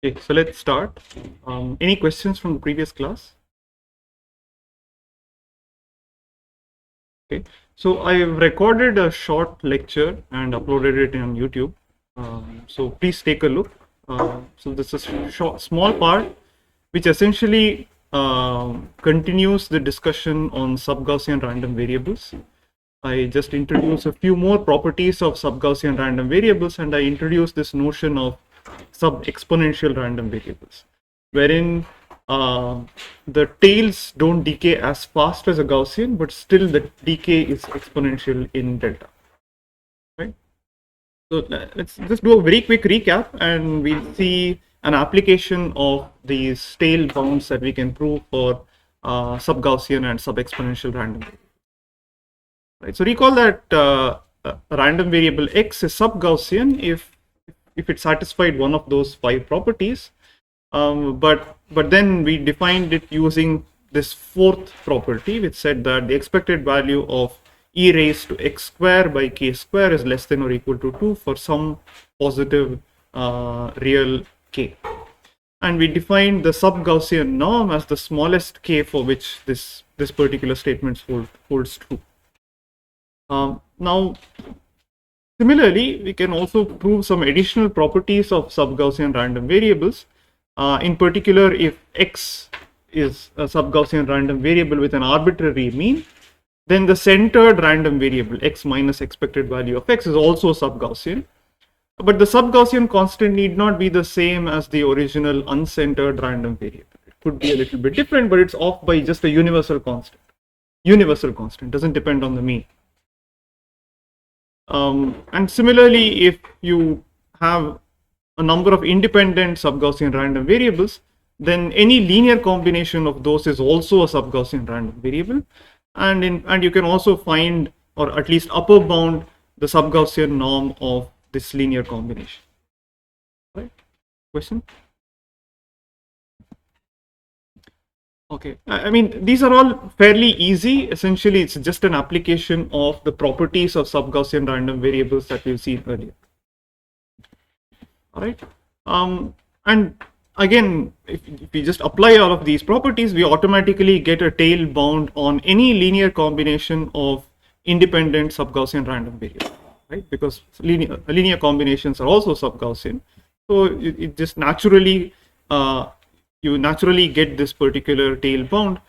Okay, so let's start. Any questions from the previous class? Okay, so I've recorded a short lecture and uploaded it on YouTube. So please take a look. So this is a small part which essentially continues the discussion on sub-Gaussian random variables. I just introduce a few more properties of sub-Gaussian random variables, and I introduce this notion of sub-exponential random variables, wherein the tails don't decay as fast as a Gaussian, but still the decay is exponential in delta. Right? So let's just do a very quick recap, and we'll see an application of these tail bounds that we can prove for sub-Gaussian and sub-exponential random variables. Right. So recall that a random variable x is sub-Gaussian if it satisfied one of those 5 properties, but then we defined it using this fourth property, which said that the expected value of e raised to x square by k square is less than or equal to 2 for some positive real k. And we defined the sub-Gaussian norm as the smallest k for which this particular statement holds true. Now, similarly, we can also prove some additional properties of sub-Gaussian random variables. In particular, if x is a sub-Gaussian random variable with an arbitrary mean, then the centered random variable x minus expected value of x is also sub-Gaussian. But the sub-Gaussian constant need not be the same as the original uncentered random variable. It could be a little bit different, but it's off by just a universal constant. Universal constant doesn't depend on the mean. And similarly, if you have a number of independent sub-Gaussian random variables, then any linear combination of those is also a sub-Gaussian random variable, and you can also find, or at least upper bound, the sub-Gaussian norm of this linear combination. Right? Question? Okay, I mean, these are all fairly easy. Essentially, it's just an application of the properties of sub-Gaussian random variables that we've seen earlier. All right. And again, if we just apply all of these properties, we automatically get a tail bound on any linear combination of independent sub-Gaussian random variables, right? Because linear combinations are also sub-Gaussian. So it just naturally, you naturally get this particular tail bound.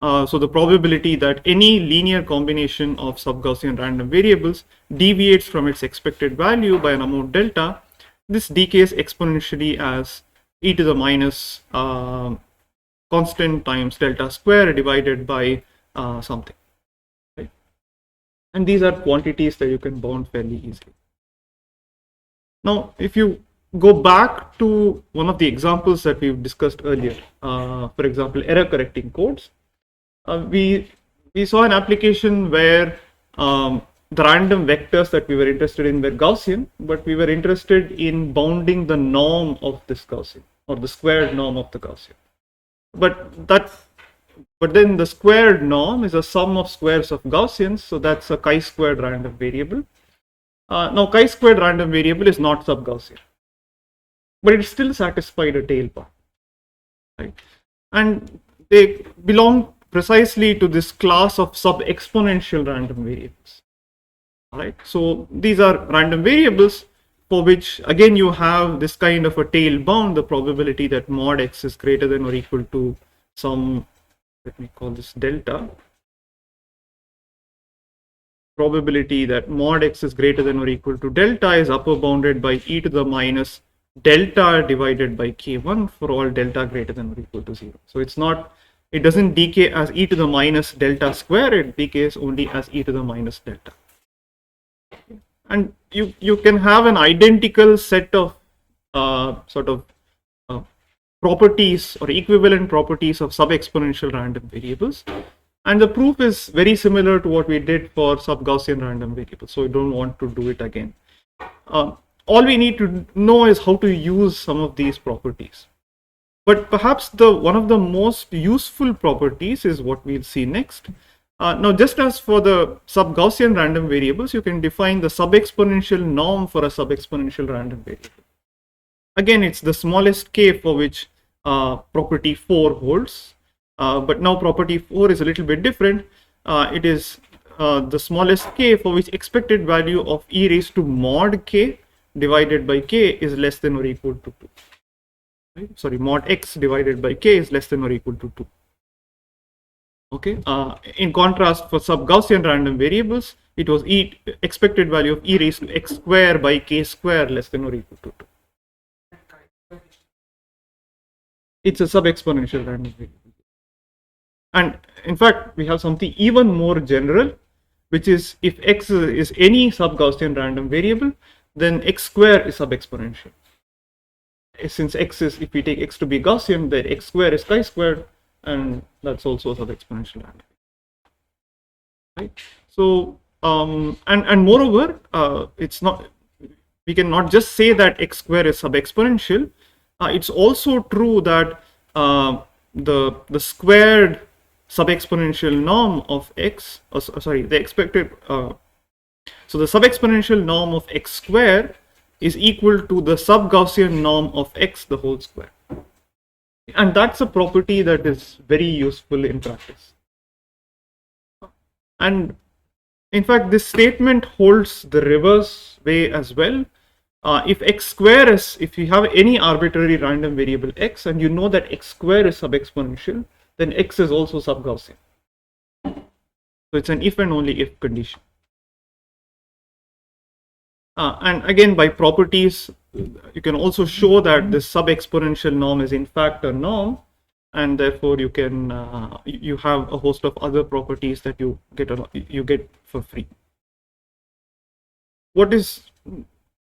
So the probability that any linear combination of sub-Gaussian random variables deviates from its expected value by an amount delta, this decays exponentially as e to the minus constant times delta square divided by something. Right? And these are quantities that you can bound fairly easily. Now, if you go back to one of the examples that we've discussed earlier, for example, error correcting codes, we saw an application where the random vectors that we were interested in were Gaussian, but we were interested in bounding the norm of this Gaussian, or the squared norm of the Gaussian. But then the squared norm is a sum of squares of Gaussians, so that's a chi-squared random variable. Now, chi-squared random variable is not sub-Gaussian, but it still satisfied a tail bound, right? And they belong precisely to this class of sub-exponential random variables. All right, so these are random variables for which again you have this kind of a tail bound, the probability that mod x is greater than or equal to some, let me call this delta, probability that mod x is greater than or equal to delta is upper bounded by e to the minus delta divided by k1 for all delta greater than or equal to 0. So it doesn't decay as e to the minus delta square, it decays only as e to the minus delta. And you can have an identical set of properties or equivalent properties of sub-exponential random variables, and the proof is very similar to what we did for sub-Gaussian random variables, so we don't want to do it again. All we need to know is how to use some of these properties. But perhaps one of the most useful properties is what we'll see next. Now, just as for the sub-Gaussian random variables, you can define the sub-exponential norm for a sub-exponential random variable. again, it's the smallest k for which property 4 holds. But now property 4 is a little bit different. It is the smallest k for which expected value of e raised to mod k divided by k is less than or equal to 2. Right? Sorry, mod x divided by k is less than or equal to 2. Okay. In contrast, for sub-Gaussian random variables, it was expected value of e raised to x square by k square less than or equal to 2. It's a sub-exponential random variable. And in fact, we have something even more general, which is if x is any sub-Gaussian random variable, then x square is sub-exponential. Since x is, if we take x to be Gaussian, then x square is chi-squared, and that's also a sub-exponential random. Right? So, and moreover, it's not, we can not just say that x square is sub-exponential. It's also true that the squared sub-exponential norm of x, sorry, the expected, so the sub-exponential norm of x square is equal to the sub-Gaussian norm of x the whole square. And that's a property that is very useful in practice. And in fact, this statement holds the reverse way as well. If x square is, if you have any arbitrary random variable x and you know that x square is sub-exponential, then x is also sub-Gaussian. So it's an if and only if condition. And again, by properties, you can also show that this sub-exponential norm is in fact a norm, and therefore you can you have a host of other properties that you get for free. What is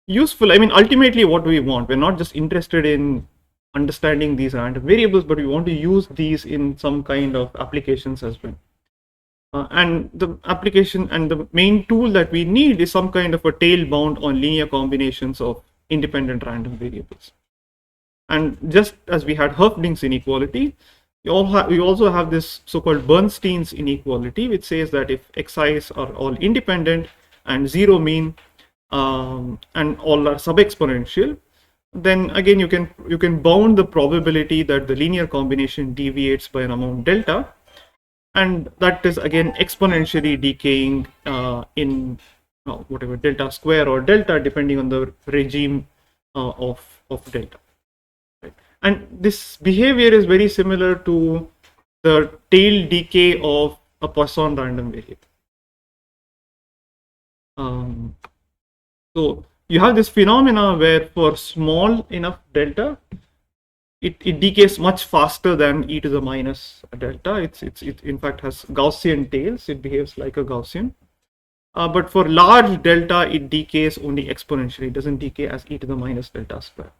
useful? I mean, ultimately, what do we want? We're not just interested in understanding these random variables, but we want to use these in some kind of applications as well. And the application and the main tool that we need is some kind of a tail bound on linear combinations of independent random variables. And just as we had Hoeffding's inequality, we also have this so-called Bernstein's inequality, which says that if xi's are all independent and zero mean and all are sub-exponential, then again you can bound the probability that the linear combination deviates by an amount delta, and that is again exponentially decaying in whatever delta square or delta depending on the regime of delta. Right? And this behavior is very similar to the tail decay of a Poisson random variable. So you have this phenomena where for small enough delta, it decays much faster than e to the minus delta. It in fact has Gaussian tails. It behaves like a Gaussian. But for large delta, it decays only exponentially. It doesn't decay as e to the minus delta square.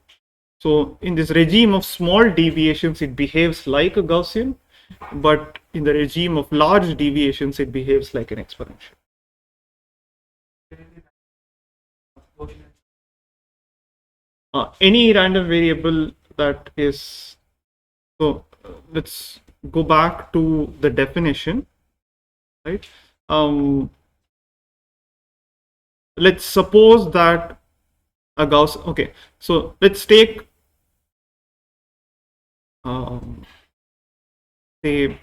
So in this regime of small deviations, it behaves like a Gaussian, but in the regime of large deviations, it behaves like an exponential. Any random variable that is, so let's go back to the definition, right? Let's suppose that a Gauss, okay, so let's take say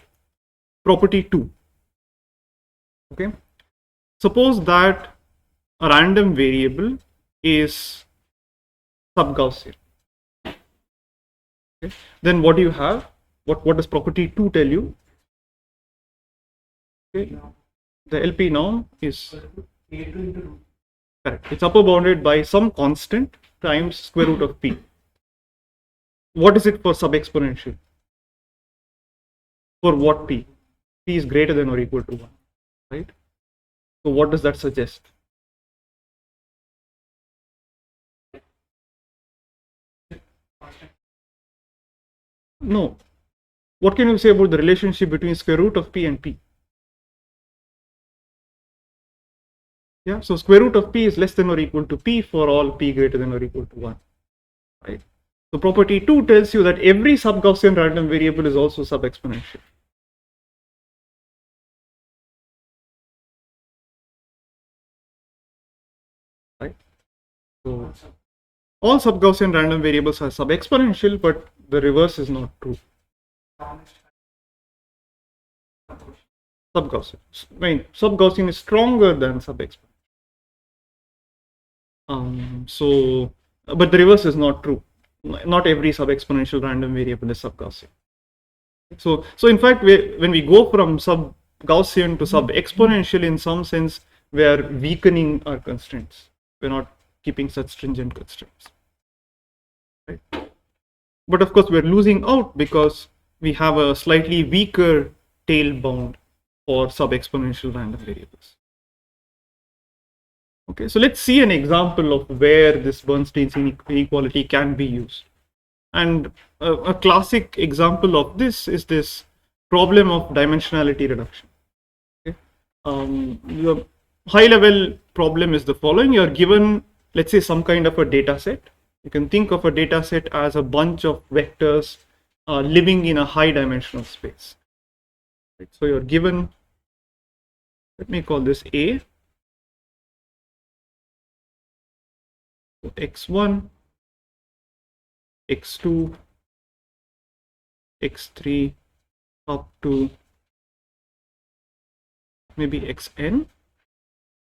property 2. Okay, suppose that a random variable is sub-Gaussian. Okay, then what do you have? What does property 2 tell you? Okay, the LP norm is correct. It's upper bounded by some constant times square root of p. What is it for sub-exponential? For what p? P is greater than or equal to 1, right? So what does that suggest? No. What can you say about the relationship between square root of p and p? Yeah, so square root of p is less than or equal to p for all p greater than or equal to 1, right? So property 2 tells you that every sub-Gaussian random variable is also sub-exponential. Right? So all sub-Gaussian random variables are sub-exponential, but the reverse is not true. Sub-Gaussian. I mean, sub-Gaussian is stronger than sub-exponential. But the reverse is not true. Not every sub-exponential random variable is sub-Gaussian. So in fact, when we go from sub-Gaussian to sub-exponential, in some sense, we are weakening our constraints. We're not keeping such stringent constraints. Right? But of course, we're losing out because we have a slightly weaker tail bound for sub-exponential random variables. Okay, so let's see an example of where this Bernstein's inequality can be used. And a classic example of this is this problem of dimensionality reduction. Okay? The high-level problem is the following. You're given, let's say, some kind of a data set. You can think of a data set as a bunch of vectors living in a high-dimensional space. Right? So you're given, let me call this A. So x1, x2, x3, up to maybe xn.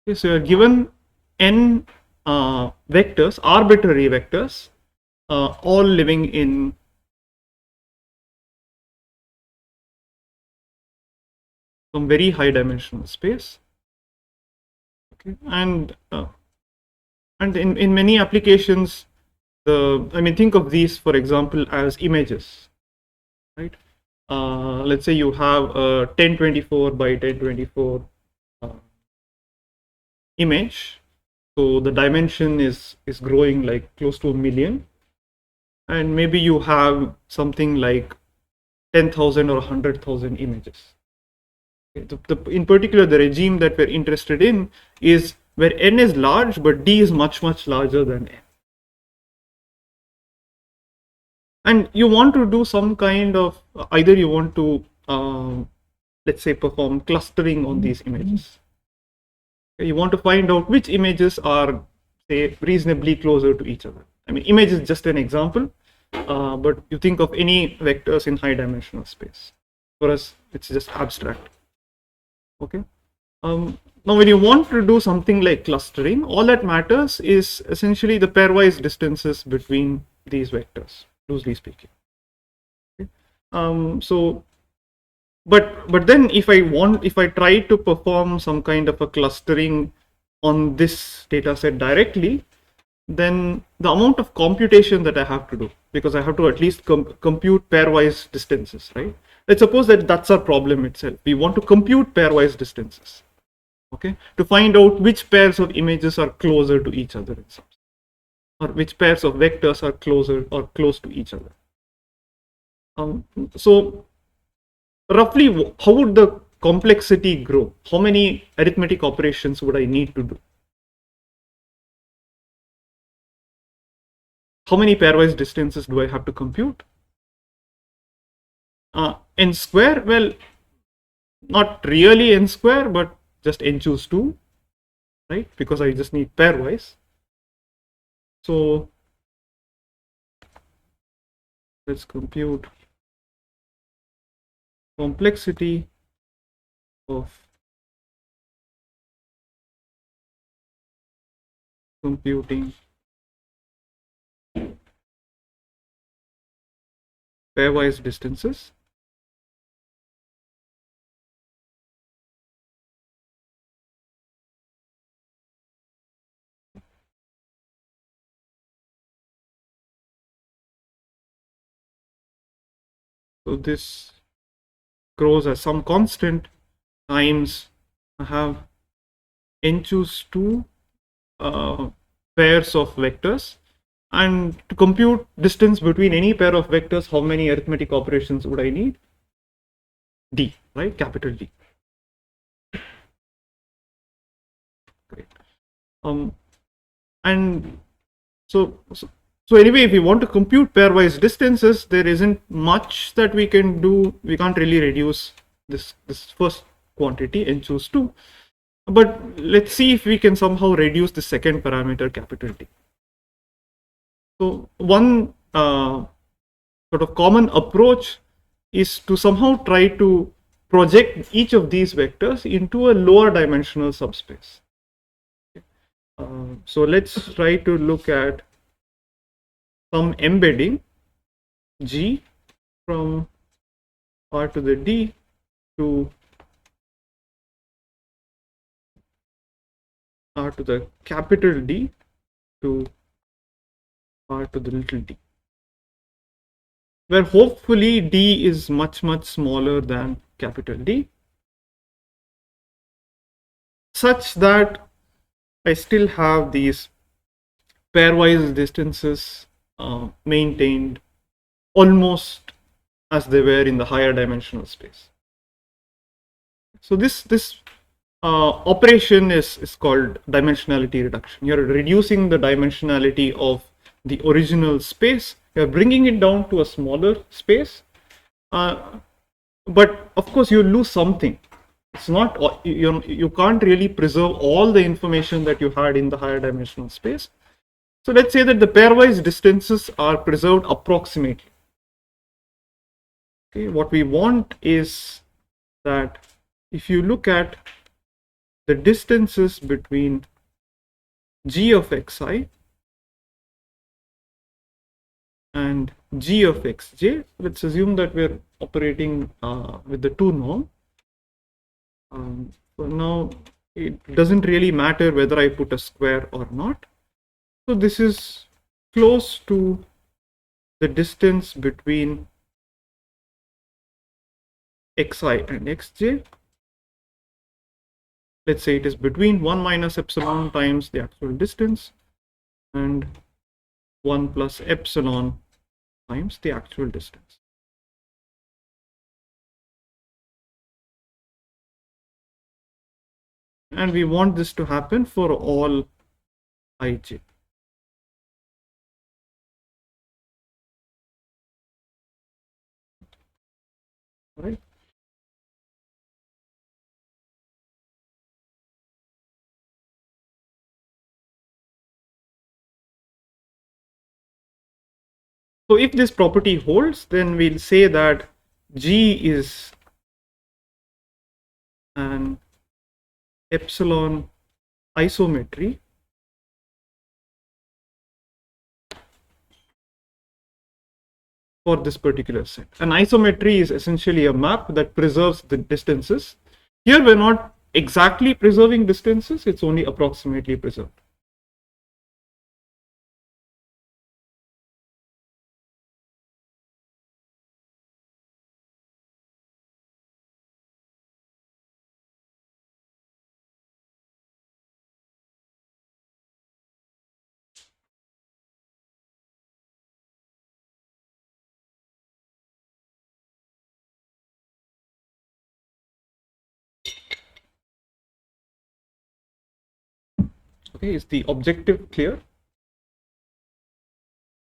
Okay, so you're given n vectors, arbitrary vectors, all living in some very high dimensional space. Okay, and in many applications, think of these, for example, as images, right? Let's say you have a 1024 by 1024 image. So the dimension is growing like close to 1 million. And maybe you have something like 10,000 or 100,000 images. Okay, in particular, the regime that we're interested in is where n is large, but d is much, much larger than n. And you want to do some kind of, either you want to, let's say, perform clustering on these images. Okay, you want to find out which images are, say, reasonably closer to each other. I mean, image is just an example, but you think of any vectors in high dimensional space. For us, it's just abstract. Okay. Now, when you want to do something like clustering, all that matters is essentially the pairwise distances between these vectors, loosely speaking. Okay. But then if I try to perform some kind of a clustering on this data set directly, then the amount of computation that I have to do, because I have to at least compute pairwise distances, right? Let's suppose that that's our problem itself. We want to compute pairwise distances, okay, to find out which pairs of images are closer to each other, or which pairs of vectors are closer or close to each other. So roughly, how would the complexity grow? How many arithmetic operations would I need to do? How many pairwise distances do I have to compute? N square, well, not really n square, but just n choose 2, right? Because I just need pairwise. So let's compute complexity of computing pairwise distances. So this grows as some constant times I have n choose 2 pairs of vectors, and to compute distance between any pair of vectors, how many arithmetic operations would I need? D, right? Capital D. Great. And so anyway, if we want to compute pairwise distances, there isn't much that we can do. We can't really reduce this first quantity n choose 2. But let's see if we can somehow reduce the second parameter, capital D. So one sort of common approach is to somehow try to project each of these vectors into a lower dimensional subspace. So let's try to look at some embedding G from R to the D to R to the capital D to R to the little d, where hopefully D is much smaller than capital D, such that I still have these pairwise distances maintained almost as they were in the higher dimensional space. So this operation is called dimensionality reduction. You're reducing the dimensionality of the original space, you're bringing it down to a smaller space, but of course you lose something. It's not, you can't really preserve all the information that you had in the higher dimensional space. So let's say that the pairwise distances are preserved approximately. Okay, what we want is that if you look at the distances between g of xi and g of xj, let's assume that we're operating with the 2 norm. So now it doesn't really matter whether I put a square or not. So this is close to the distance between xi and xj. Let's say it is between 1 minus epsilon times the actual distance and 1 plus epsilon times the actual distance. And we want this to happen for all ij. Right? So if this property holds, then we'll say that G is an epsilon isometry for this particular set. An isometry is essentially a map that preserves the distances. Here we're not exactly preserving distances, it's only approximately preserved. Okay, is the objective clear?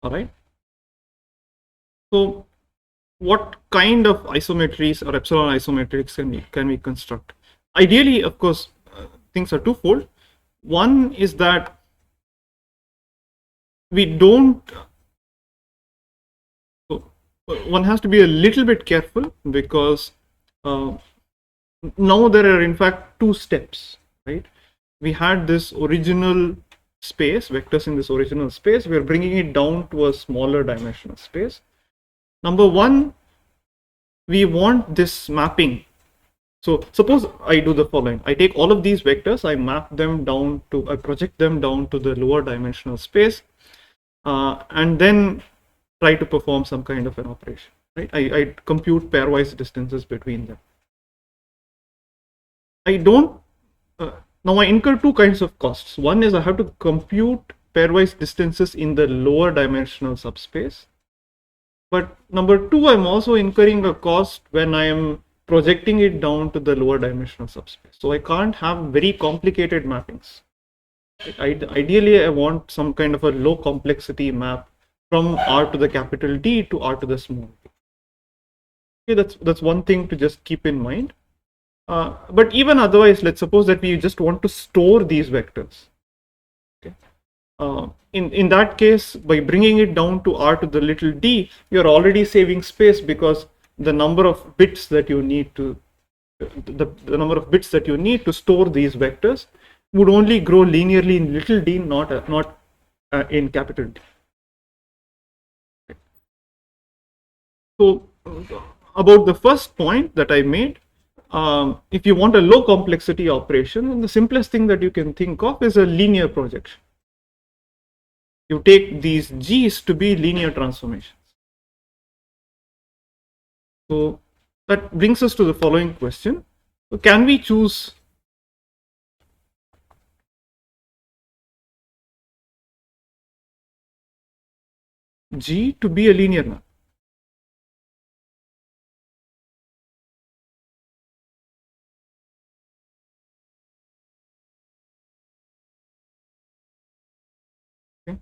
All right. So what kind of isometries or epsilon isometrics can we construct? Ideally, of course, things are twofold. One is that we don't, one has to be a little bit careful, because now there are in fact two steps, right? We had this original space, vectors in this original space, we're bringing it down to a smaller dimensional space. Number one, we want this mapping. So suppose I do the following: I take all of these vectors, I map them down to, I project them down to the lower dimensional space, and then try to perform some kind of an operation, right? I compute pairwise distances between them. I don't, now I incur two kinds of costs. One is I have to compute pairwise distances in the lower dimensional subspace. But number two, I'm also incurring a cost when I am projecting it down to the lower dimensional subspace. So I can't have very complicated mappings. Ideally, I want some kind of a low complexity map from R to the capital D to R to the small d. Okay, that's one thing to just keep in mind. But even otherwise, let's suppose that we just want to store these vectors. Okay, In that case, by bringing it down to r to the little d, you're already saving space, because the number of bits that you need to the number of bits that you need to store these vectors would only grow linearly in little d, not in capital D. So about the first point that I made, if you want a low complexity operation, then the simplest thing that you can think of is a linear projection. You take these G's to be linear transformations. So that brings us to the following question. So can we choose G to be a linear map? Okay.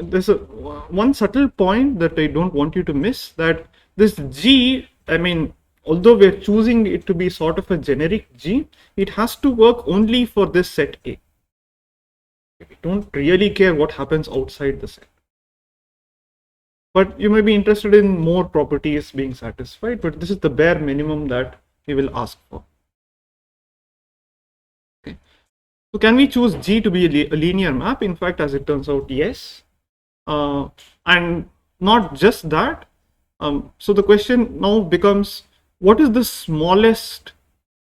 There's one subtle point that I don't want you to miss, that this G, I mean, although we're choosing it to be sort of a generic G, it has to work only for this set A. We don't really care what happens outside the set. But you may be interested in more properties being satisfied, but this is the bare minimum that we will ask for. Okay. So can we choose G to be a linear map? In fact, as it turns out, yes. And not just that. So the question now becomes, what is the smallest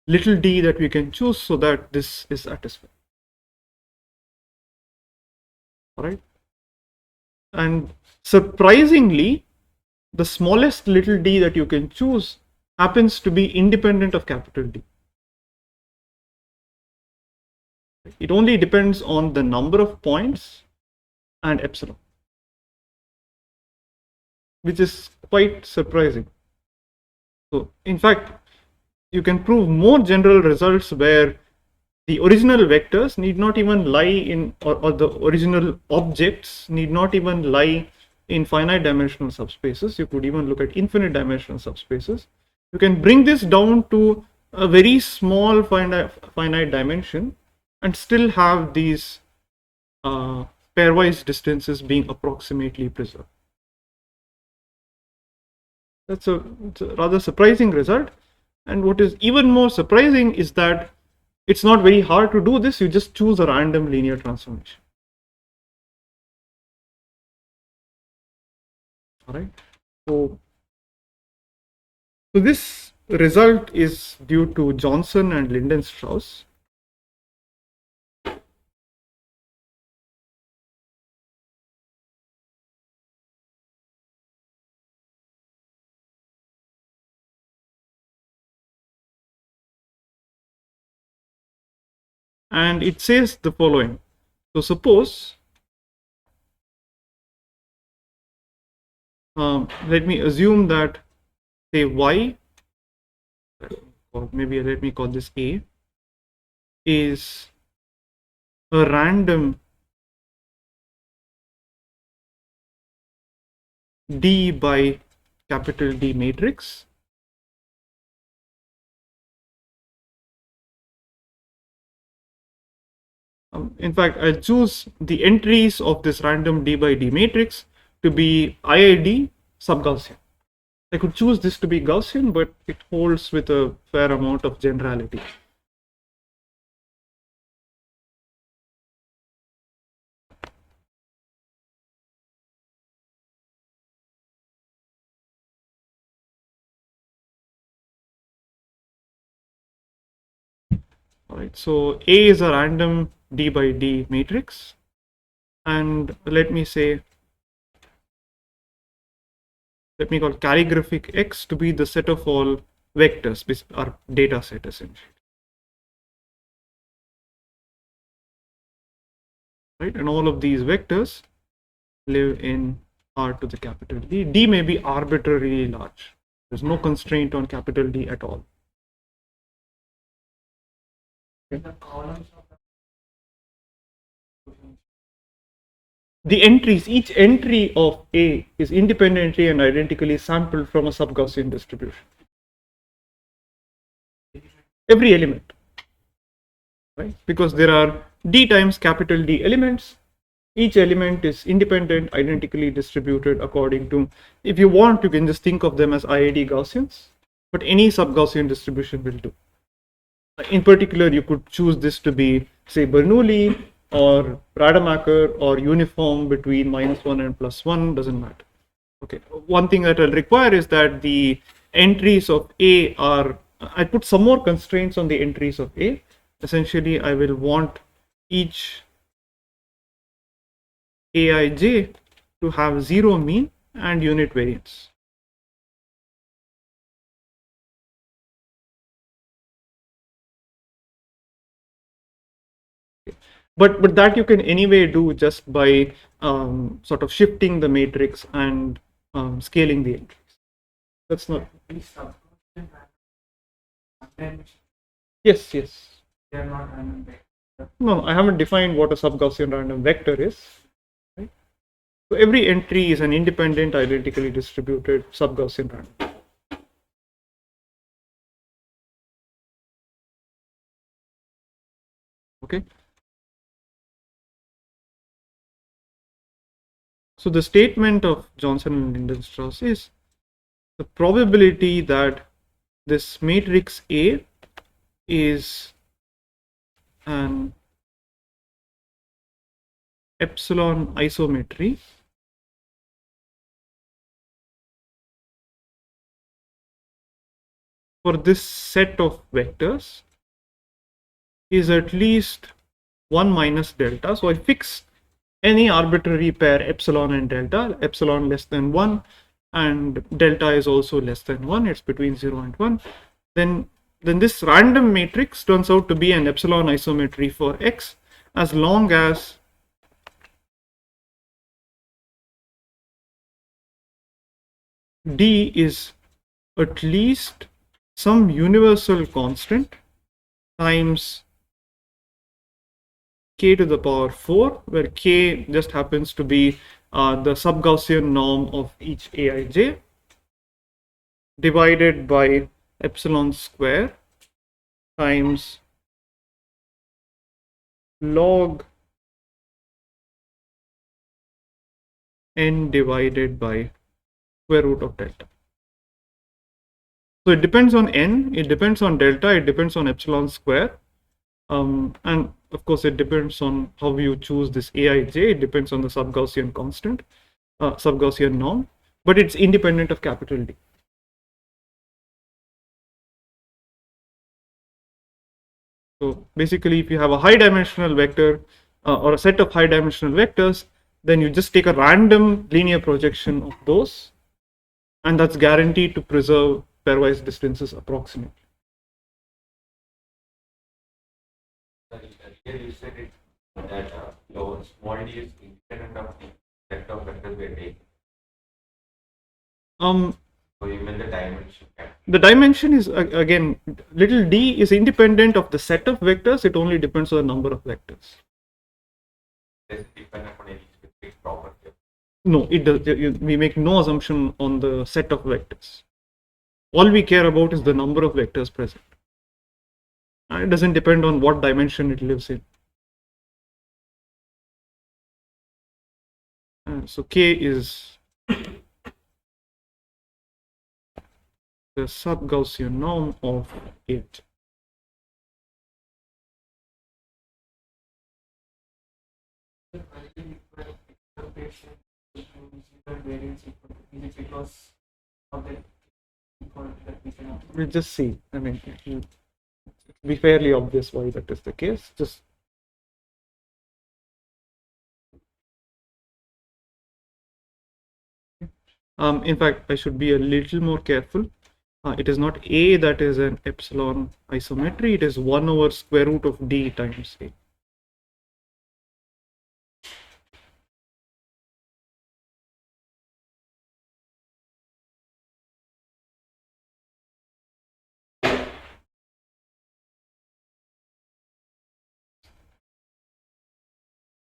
little d that we can choose so that this is satisfied? All right. And surprisingly, the smallest little d that you can choose happens to be independent of capital D. It only depends on the number of points and epsilon, which is quite surprising. So in fact, you can prove more general results where the original vectors need not even lie in, or the original objects need not even lie in finite dimensional subspaces. You could even look at infinite dimensional subspaces. You can bring this down to a very small finite dimension and still have these pairwise distances being approximately preserved. It's a rather surprising result. And what is even more surprising is that it's not very hard to do this. You just choose a random linear transformation. All right. So this result is due to Johnson and Lindenstrauss. And it says the following. So suppose, let me assume that, say, y, or maybe let me call this A, is a random D by capital D matrix. In fact, I'll choose the entries of this random D by D matrix to be IID sub-Gaussian. I could choose this to be Gaussian, but it holds with a fair amount of generality. All right, so A is a random D by D matrix, and let me call calligraphic X to be the set of all vectors, which are data set essentially. Right, and all of these vectors live in R to the capital D. D may be arbitrarily large. There's no constraint on capital D at all. Okay. The entries, each entry of A is independently and identically sampled from a sub-Gaussian distribution. Every element, right? Because there are D times capital D elements, Each element is independent, identically distributed according to, if you want, you can just think of them as IID Gaussians, but any sub-Gaussian distribution will do. In particular, you could choose this to be, say, Bernoulli or Rademacher or uniform between -1 and +1, doesn't matter. Okay, one thing that I'll require is that the entries of A are, I put some more constraints on the entries of A. Essentially, I will want each Aij to have 0 mean and unit variance. But that you can anyway do just by sort of shifting the matrix and scaling the entries. That's not. Yes, yes. They are not random vector. No, I haven't defined what a sub-Gaussian random vector is. Right? So every entry is an independent, identically distributed sub-Gaussian random. Okay. So the statement of Johnson-Lindenstrauss is the probability that this matrix A is an epsilon isometry for this set of vectors is at least 1 minus delta. So I fix any arbitrary pair epsilon and delta, epsilon less than 1 and delta is also less than 1, it's between 0 and 1. Then this random matrix turns out to be an epsilon isometry for X as long as D is at least some universal constant times k to the power 4, where k just happens to be the sub-Gaussian norm of each Aij divided by epsilon square times log n divided by square root of delta. So it depends on n, it depends on delta, it depends on epsilon square, and of course it depends on how you choose this Aij, it depends on the sub-Gaussian constant, sub-Gaussian norm, but it's independent of capital D. So basically, if you have a high dimensional vector or a set of high dimensional vectors, then you just take a random linear projection of those, and that's guaranteed to preserve pairwise distances approximately. Here you said it that your small d is independent of the set of vectors we are taking. So you mean the dimension? The dimension is again, little d is independent of the set of vectors. It only depends on the number of vectors. Does it depend upon any specific property? No, it does. We make no assumption on the set of vectors. All we care about is the number of vectors present. And it doesn't depend on what dimension it lives in. So k is the sub-Gaussian norm of it. We'll just see. I mean, it'll be fairly obvious why that is the case. Just in fact, I should be a little more careful. It is not A that is an epsilon isometry. It is 1 over square root of D times A.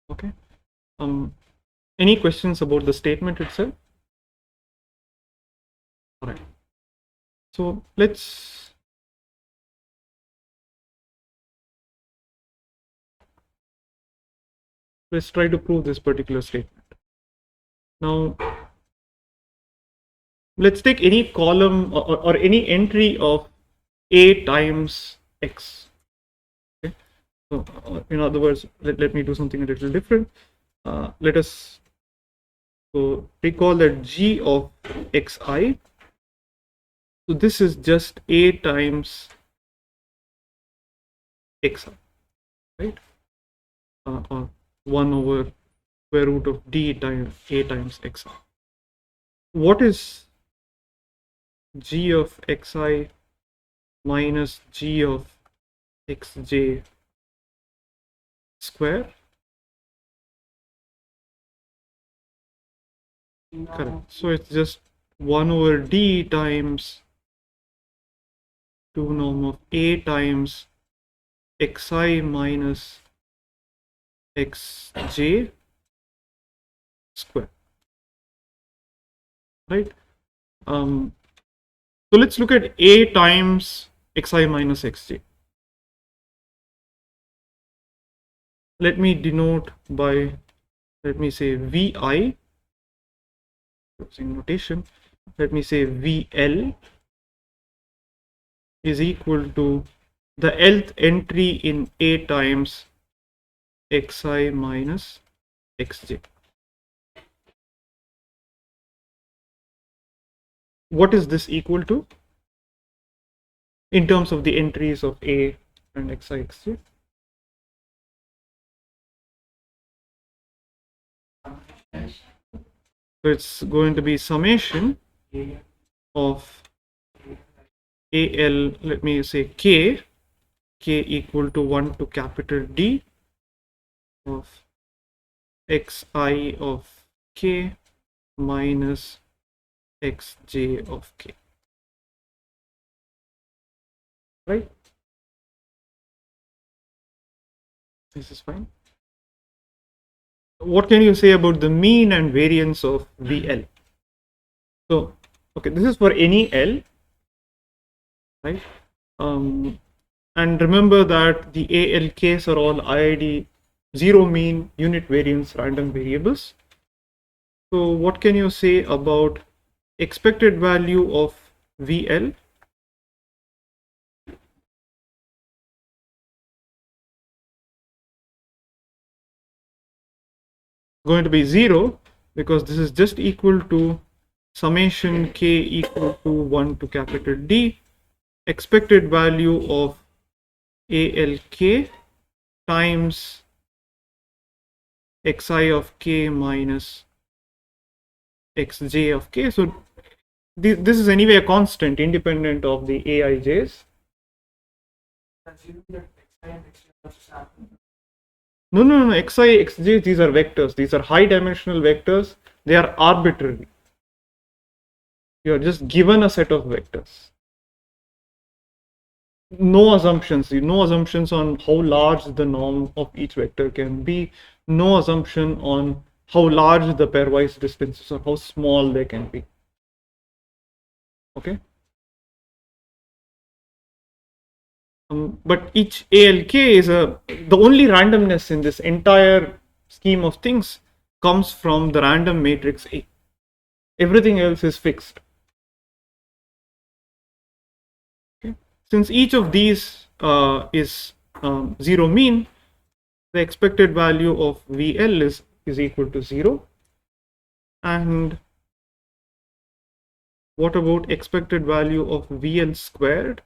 Okay. Any questions about the statement itself? All right. So let's Let's try to prove this particular statement. Now, let's take any column or any entry of a times x. Okay? So, in other words, let me do something a little different. Let us recall that g of xi. So this is just a times xi, right? Or 1 over square root of d times a times xi. What is g of xi minus g of xj square? Correct. So it's just 1 over d times 2 norm of a times xi minus xj square, right? So let's look at a times xi minus xj. Let me denote by, let me say vi, using notation. Let me say vl is equal to the nth entry in a times xi minus xj. What is this equal to in terms of the entries of a and xi xj? So it's going to be summation of al, let me say k equal to 1 to capital D of xi of k minus xj of k, right? This is fine. What can you say about the mean and variance of VL? So, okay, this is for any L, right? And remember that the ALKs are all IID zero mean, unit variance, random variables. So, what can you say about expected value of VL? Going to be 0 because this is just equal to summation k equal to 1 to capital D expected value of ALK times xi of k minus xj of k. So this is anyway a constant independent of the aij's. No, xi, xj, these are vectors. These are high dimensional vectors. They are arbitrary. You are just given a set of vectors. No assumptions on how large the norm of each vector can be, no assumption on how large the pairwise distances or how small they can be. Okay. But each ALK is the only randomness in this entire scheme of things comes from the random matrix A. Everything else is fixed. Okay. Since each of these is zero mean, the expected value of VL is equal to 0. And what about expected value of VL squared?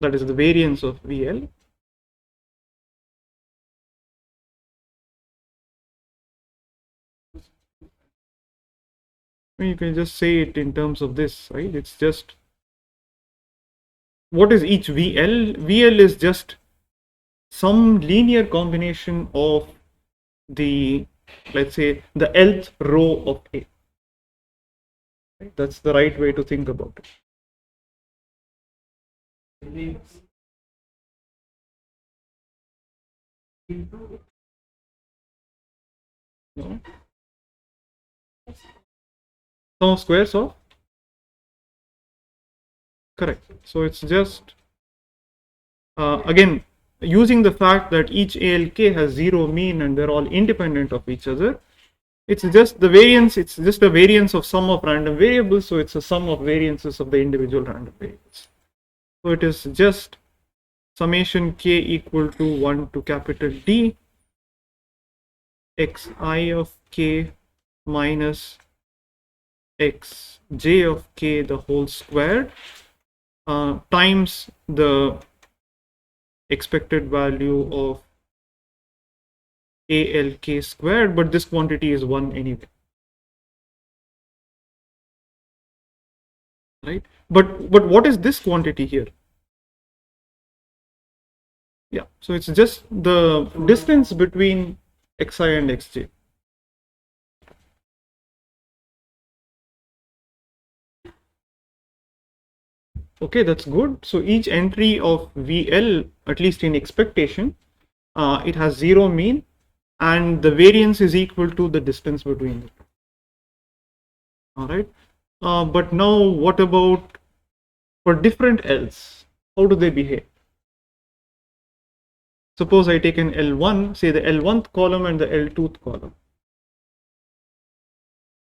That is the variance of VL. You can just say it in terms of this, right? It's just, what is each VL? VL is just some linear combination of the, let's say, the nth row of A. Right? That's the right way to think about it. No? Sum of squares of Correct. So it's just again using the fact that each ALK has zero mean and they're all independent of each other. It's just the variance. It's just a variance of sum of random variables. So it's a sum of variances of the individual random variables. So it is just summation k equal to 1 to capital D xi of k minus xj of k the whole squared times the expected value of ALK squared, but this quantity is 1 anyway. Right? But what is this quantity here? Yeah, so it's just the distance between xi and xj. Okay, that's good. So each entry of VL, at least in expectation, it has zero mean and the variance is equal to the distance between them. All right. But now what about for different L's? How do they behave? Suppose I take an L1, say the L1th column and the L2th column.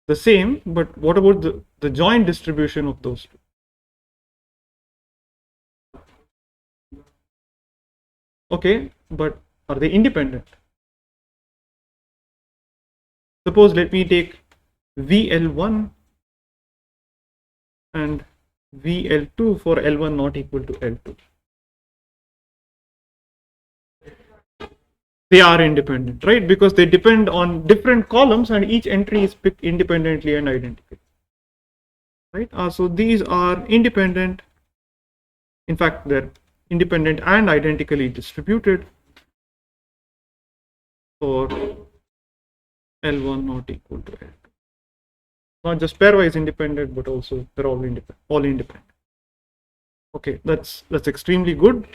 The same, but what about the joint distribution of those two? Okay, but are they independent? Suppose let me take VL1 and VL2 for L1 not equal to L2. They are independent, right? Because they depend on different columns and each entry is picked independently and identically, right? So these are independent. In fact, they're independent and identically distributed for L1 not equal to L2. Not just pairwise independent, but also they're all independent. Okay, that's extremely good.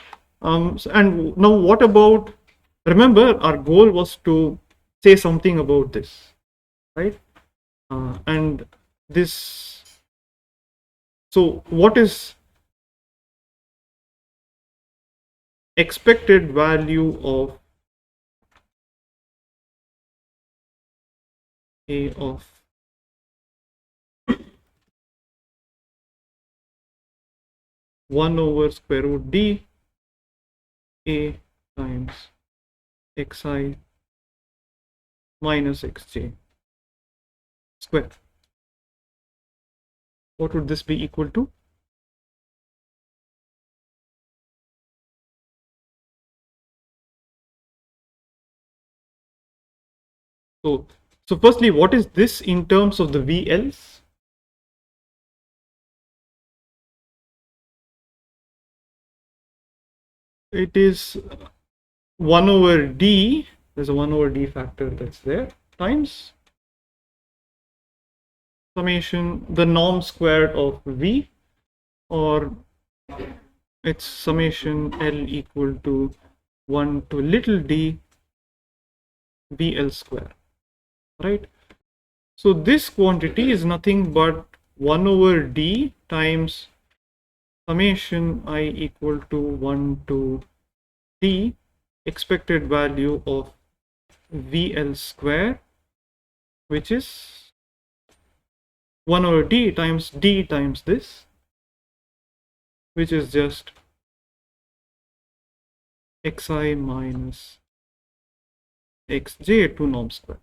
And now what about, remember our goal was to say something about this, right? And this, so what is expected value of A of 1 over square root D A times xi minus xj square? What would this be equal to? So firstly, what is this in terms of the VLs? It is 1 over D, there's a 1 over D factor that's there, times summation, the norm squared of V, or it's summation L equal to 1 to little d VL square, right? So this quantity is nothing but 1 over D times summation I equal to 1 to D expected value of VL square, which is 1 over D times this, which is just xi minus xj to norm square,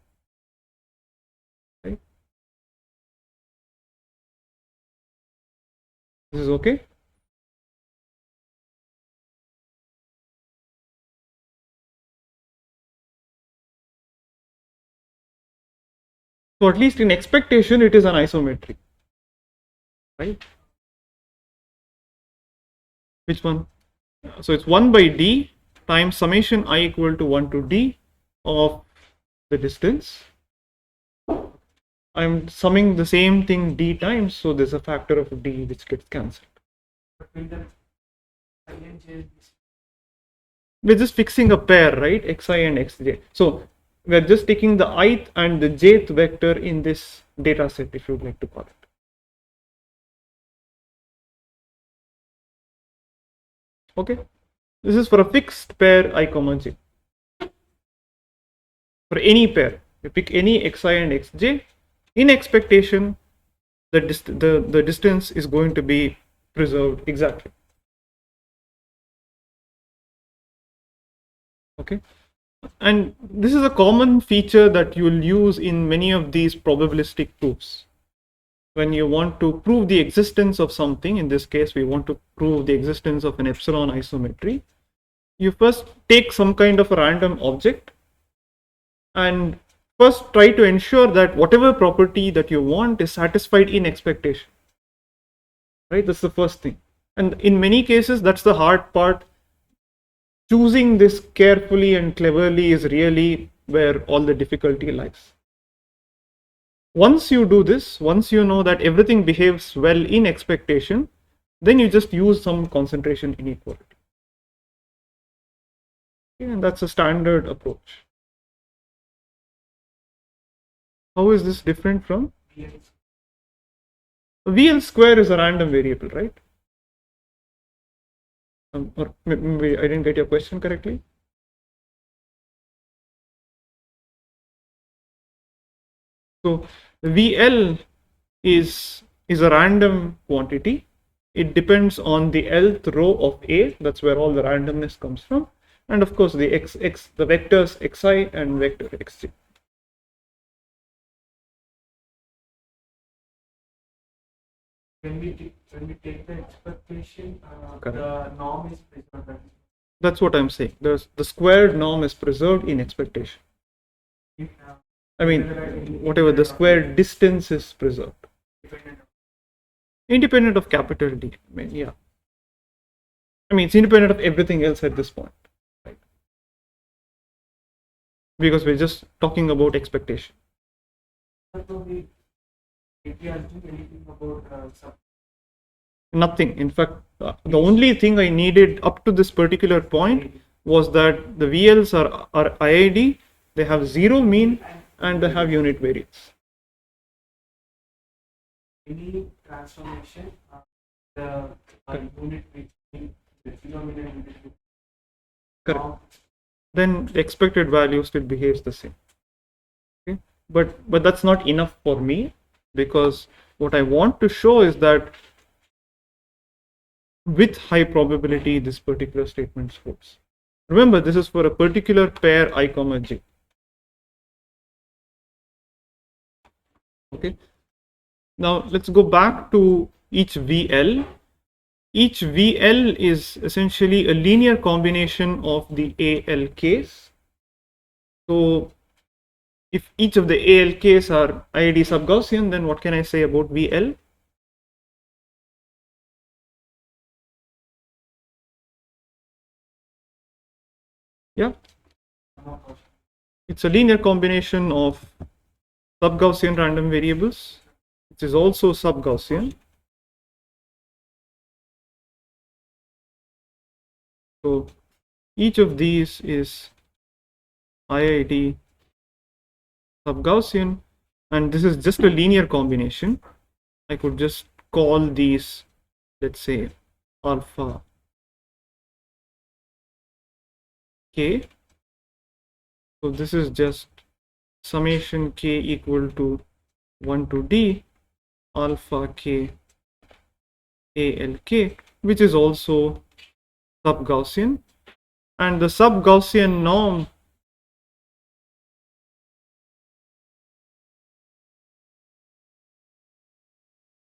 right? This is okay? So at least in expectation, it is an isometry, right? Which one? So it's 1 by d times summation I equal to 1 to d of the distance. I'm summing the same thing d times, so there's a factor of d which gets cancelled. We're just fixing a pair, right? Xi and xj. So we're just taking the ith and the jth vector in this data set, if you'd like to call it. Okay, this is for a fixed pair I comma j. For any pair, you pick any xi and xj. In expectation, the distance is going to be preserved exactly. Okay, and this is a common feature that you will use in many of these probabilistic proofs. When you want to prove the existence of something, in this case we want to prove the existence of an epsilon isometry, you first take some kind of a random object and first try to ensure that whatever property that you want is satisfied in expectation. Right, that's the first thing. And in many cases, that's the hard part. Choosing this carefully and cleverly is really where all the difficulty lies. Once you do this, once you know that everything behaves well in expectation, then you just use some concentration inequality. Okay, and that's a standard approach. How is this different from? VL square is a random variable, right? Or maybe I didn't get your question correctly. So VL is a random quantity. It depends on the lth row of A. That's where all the randomness comes from, and of course the the vectors xi and vector xj. When we take the expectation, the norm is preserved. That's what I'm saying. The squared norm is preserved in expectation. I mean, whatever the squared distance is preserved. Independent of capital D. I mean, yeah. I mean, it's independent of everything else at this point, right? Because we're just talking about expectation. Nothing. In fact, the only thing I needed up to this particular point was that the VLs are IID, they have zero mean, and they have unit variance. Any transformation, the unit between the denominator and the correct. Then the expected value still behaves the same. Okay, but that's not enough for me, because what I want to show is that with high probability this particular statement holds. Remember, this is for a particular pair I comma j. Okay, now let's go back to each VL. Each VL is essentially a linear combination of the ALKs. So if each of the ALKs are IID sub-Gaussian, then what can I say about VL? Yeah, it's a linear combination of sub-Gaussian random variables, which is also sub-Gaussian. So each of these is IID sub-Gaussian, and this is just a linear combination. I could just call these, let's say, alpha k. So this is just summation k equal to 1 to d alpha k ALK, which is also sub-Gaussian, and the sub-Gaussian norm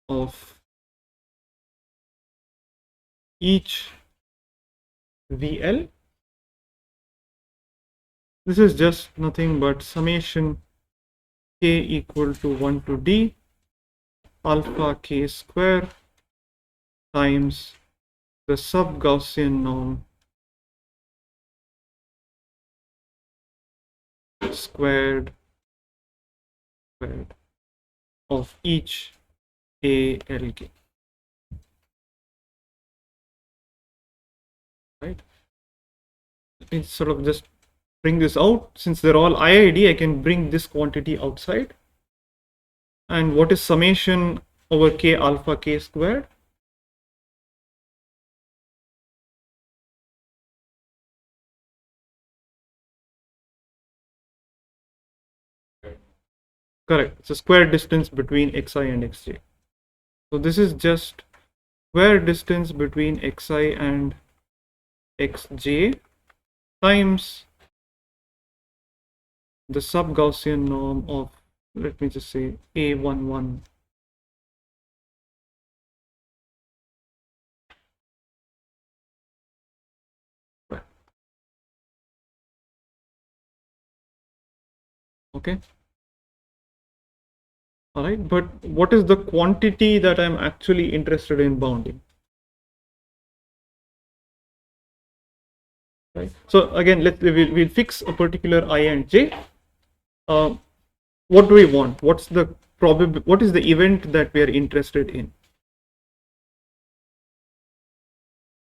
of each VL, this is just nothing but summation k equal to 1 to d alpha k square times the sub-Gaussian norm squared of each ALK. Right? It's sort of just bring this out. Since they're all IID, I can bring this quantity outside. And what is summation over k alpha k squared? Correct. It's a square distance between xi and xj. So this is just square distance between xi and xj times the sub-Gaussian norm of, let me just say, A11. Okay. All right. But what is the quantity that I'm actually interested in bounding? Right. So again, we'll fix a particular I and j. What do we want? What is the event that we are interested in?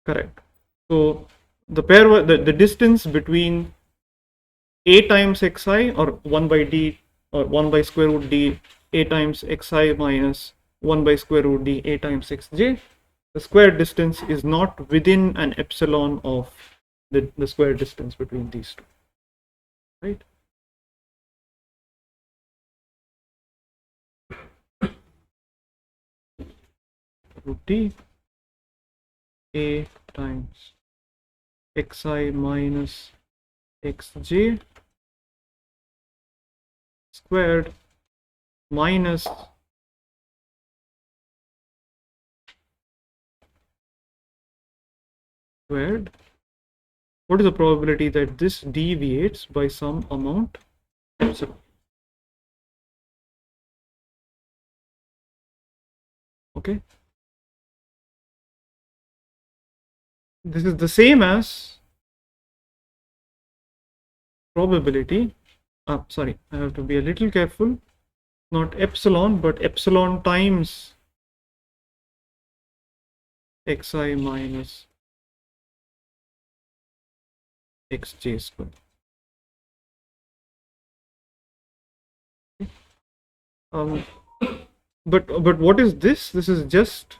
Correct. So the the distance between a times xi, or 1 by d, or 1 by square root d a times xi minus 1 by square root d a times xj, the square distance is not within an epsilon of the square distance between these two, right? Root d a times xi minus xj squared minus squared. What is the probability that this deviates by some amount epsilon? Okay. This is the same as probability. Sorry, I have to be a little careful. Not epsilon, but epsilon times xi minus xj squared. Um, but what is this? This is just,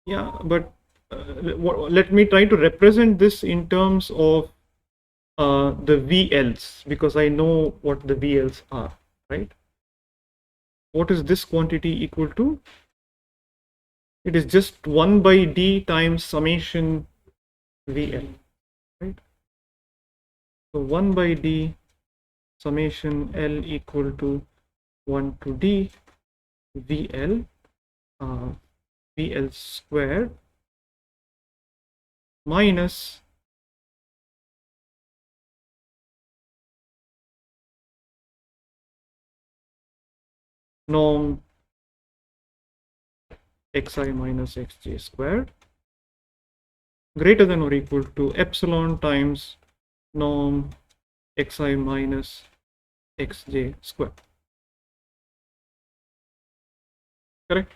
yeah. But let me try to represent this in terms of the VLs, because I know what the VLs are, right? What is this quantity equal to? It is just 1 by d times summation VL, right? So 1 by d summation L equal to 1 to d VL, VL squared minus norm xi minus xj squared greater than or equal to epsilon times norm xi minus xj squared. Correct?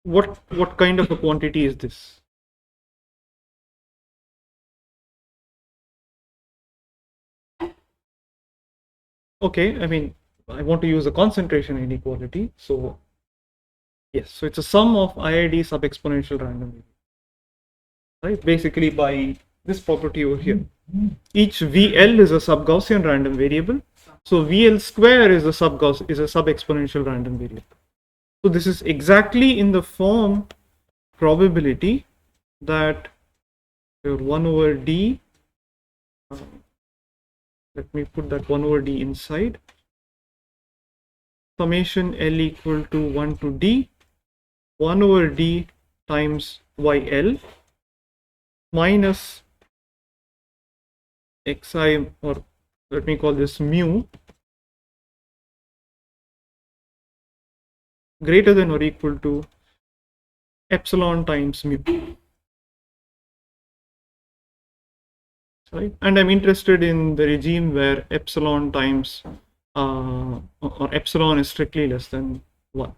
What kind of a quantity is this? Okay, I mean, I want to use a concentration inequality, so yes, so it's a sum of IID sub exponential random variable, right? Basically by this property over here. Each VL is a sub Gaussian random variable, so VL square is a sub exponential random variable. So this is exactly in the form probability that your 1 over d, let me put that 1 over d inside, summation L equal to 1 to d 1 over d times YL minus xi, or let me call this mu, greater than or equal to epsilon times mu, right? And I'm interested in the regime where epsilon times or epsilon is strictly less than 1.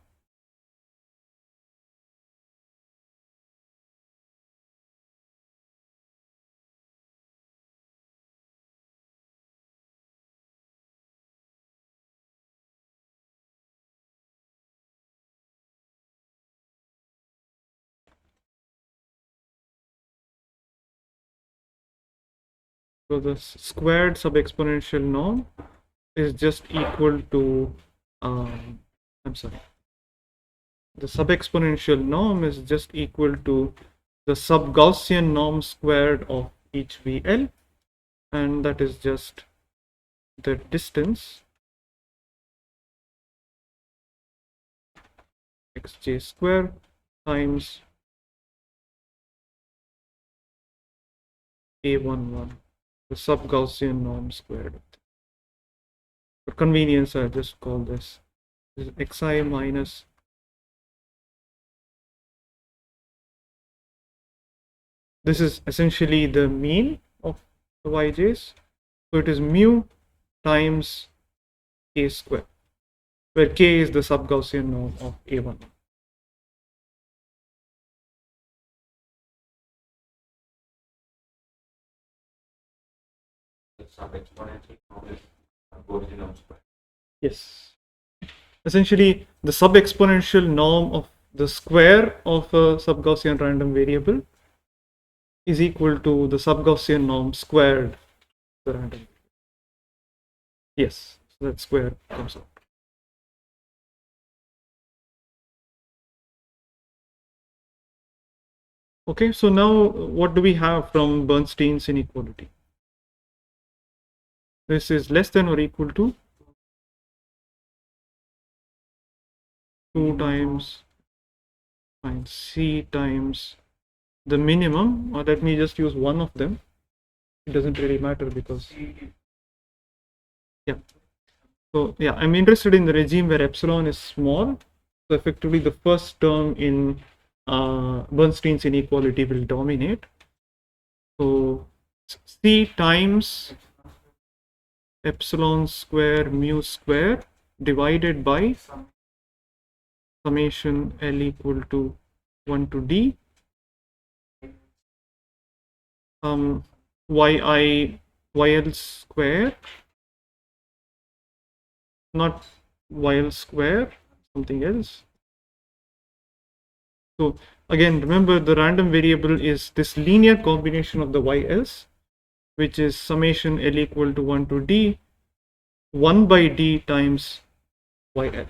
So the squared sub-exponential norm is just equal to, I'm sorry, the sub-exponential norm is just equal to the sub-Gaussian norm squared of each VL, and that is just the distance xj square times a11, the sub-Gaussian norm squared. For convenience, I just call this xi minus this is essentially the mean of the yj's, so it is mu times k square, where k is the sub-Gaussian norm of a1. The sub-exponential norm is Gaussian norm square. Yes. Essentially, the sub-exponential norm of the square of a sub-Gaussian random variable is equal to the sub-Gaussian norm squared the random variable. Yes, so that square comes out. Okay, so now what do we have from Bernstein's inequality? This is less than or equal to 2 times C times the minimum, or let me just use one of them. It doesn't really matter because, yeah. So yeah, I'm interested in the regime where epsilon is small. So effectively the first term in Bernstein's inequality will dominate. So C times epsilon square mu square divided by summation L equal to 1 to D YL square, not YL square, something else. So again, remember the random variable is this linear combination of the YLs, which is summation L equal to 1 to D 1 by D times YL.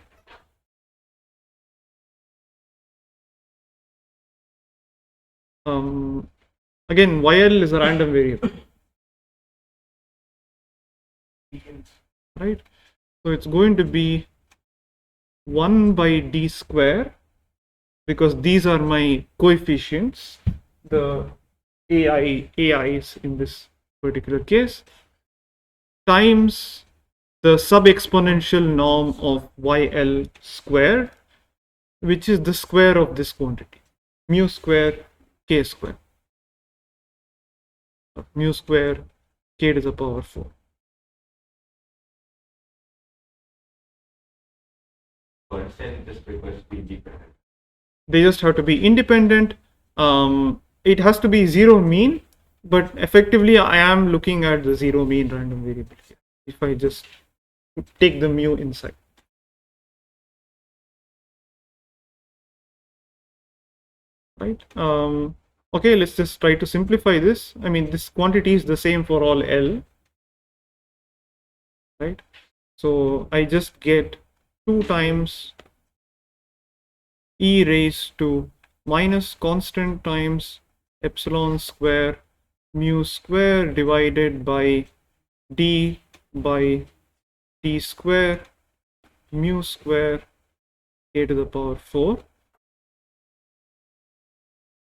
Again, YL is a random variable, right? So it's going to be 1 by D square, because these are my coefficients, the AIs in this particular case, times the sub-exponential norm of YL square, which is the square of this quantity, mu square k square, mu square k to the power 4. Bernstein just requires to be independent. They just have to be independent. It has to be zero mean, but effectively I am looking at the zero mean random variable here. If I just take the mu inside. Right. Okay, let's just try to simplify this. I mean, this quantity is the same for all L. Right. So I just get 2 times e raised to minus constant times epsilon square mu square divided by d square mu square k to the power 4.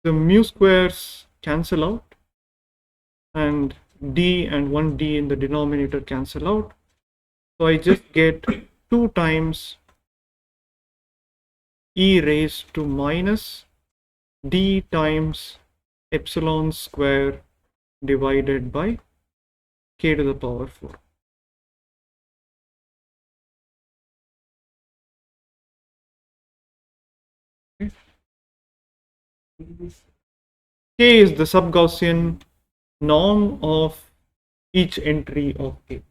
The mu squares cancel out, and d and 1d in the denominator cancel out. So I just get 2 times e raised to minus d times epsilon square divided by k to the power 4. Okay. K is the sub-Gaussian norm of each entry of A.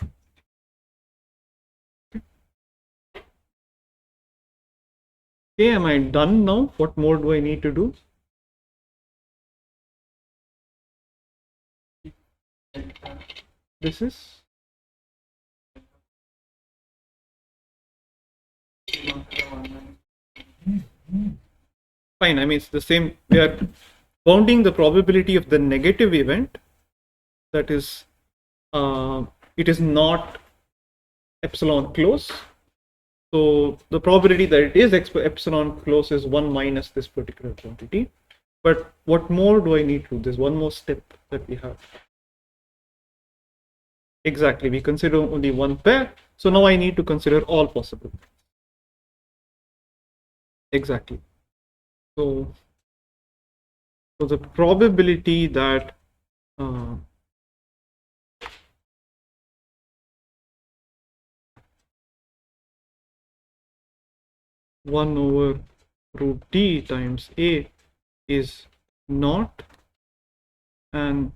Okay, am I done now? What more do I need to do? This is fine. I mean, it's the same. We are bounding the probability of the negative event, that is, it is not epsilon close. So the probability that it is epsilon close is 1 minus this particular quantity. But what more do I need to do? There's one more step that we have. Exactly, we consider only one pair. So now I need to consider all possible. Exactly. So the probability that 1 over root d times a is not an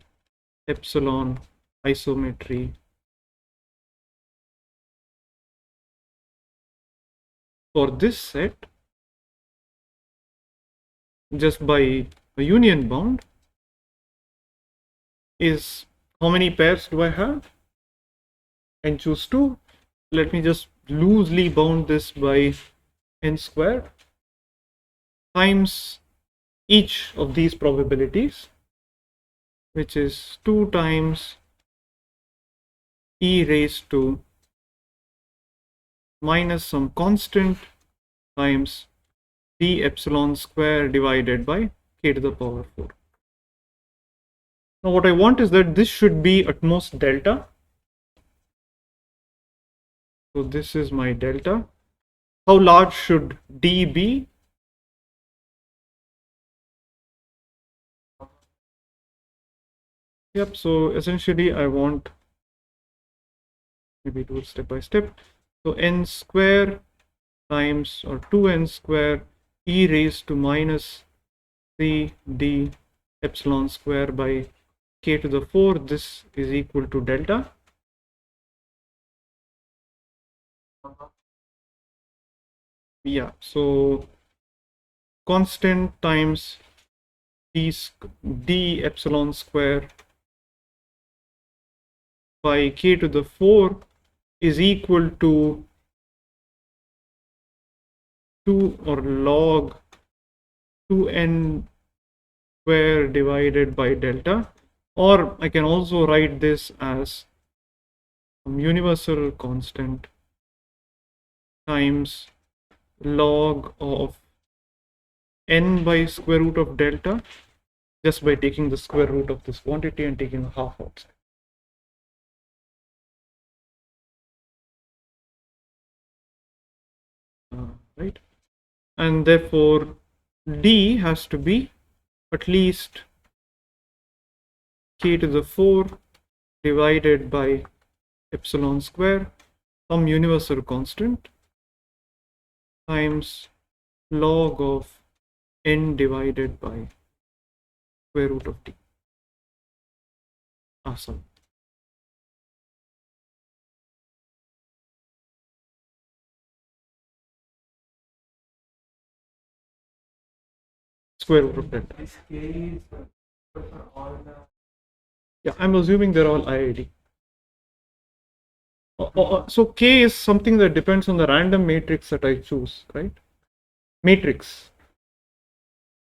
epsilon isometry for this set just by a union bound is, how many pairs do I have? And choose 2. Let me just loosely bound this by n squared times each of these probabilities, which is 2 times e raised to minus some constant times d epsilon square divided by k to the power 4. Now what I want is that this should be at most delta. So this is my delta. How large should d be? Yep, so essentially I want, maybe do it step by step. So n square times, or 2n square e raised to minus 3 d epsilon square by k to the 4, this is equal to delta. Yeah, so constant times d epsilon square by k to the 4 is equal to 2 or log 2n square divided by delta, or I can also write this as universal constant times log of n by square root of delta, just by taking the square root of this quantity and taking a half outside. Right, and therefore d has to be at least k to the 4 divided by epsilon square, some universal constant, times log of n divided by square root of d. Awesome. Square root of delta. This k is for all the. Yeah, I'm assuming they're all IID. So k is something that depends on the random matrix that I choose, right? Matrix.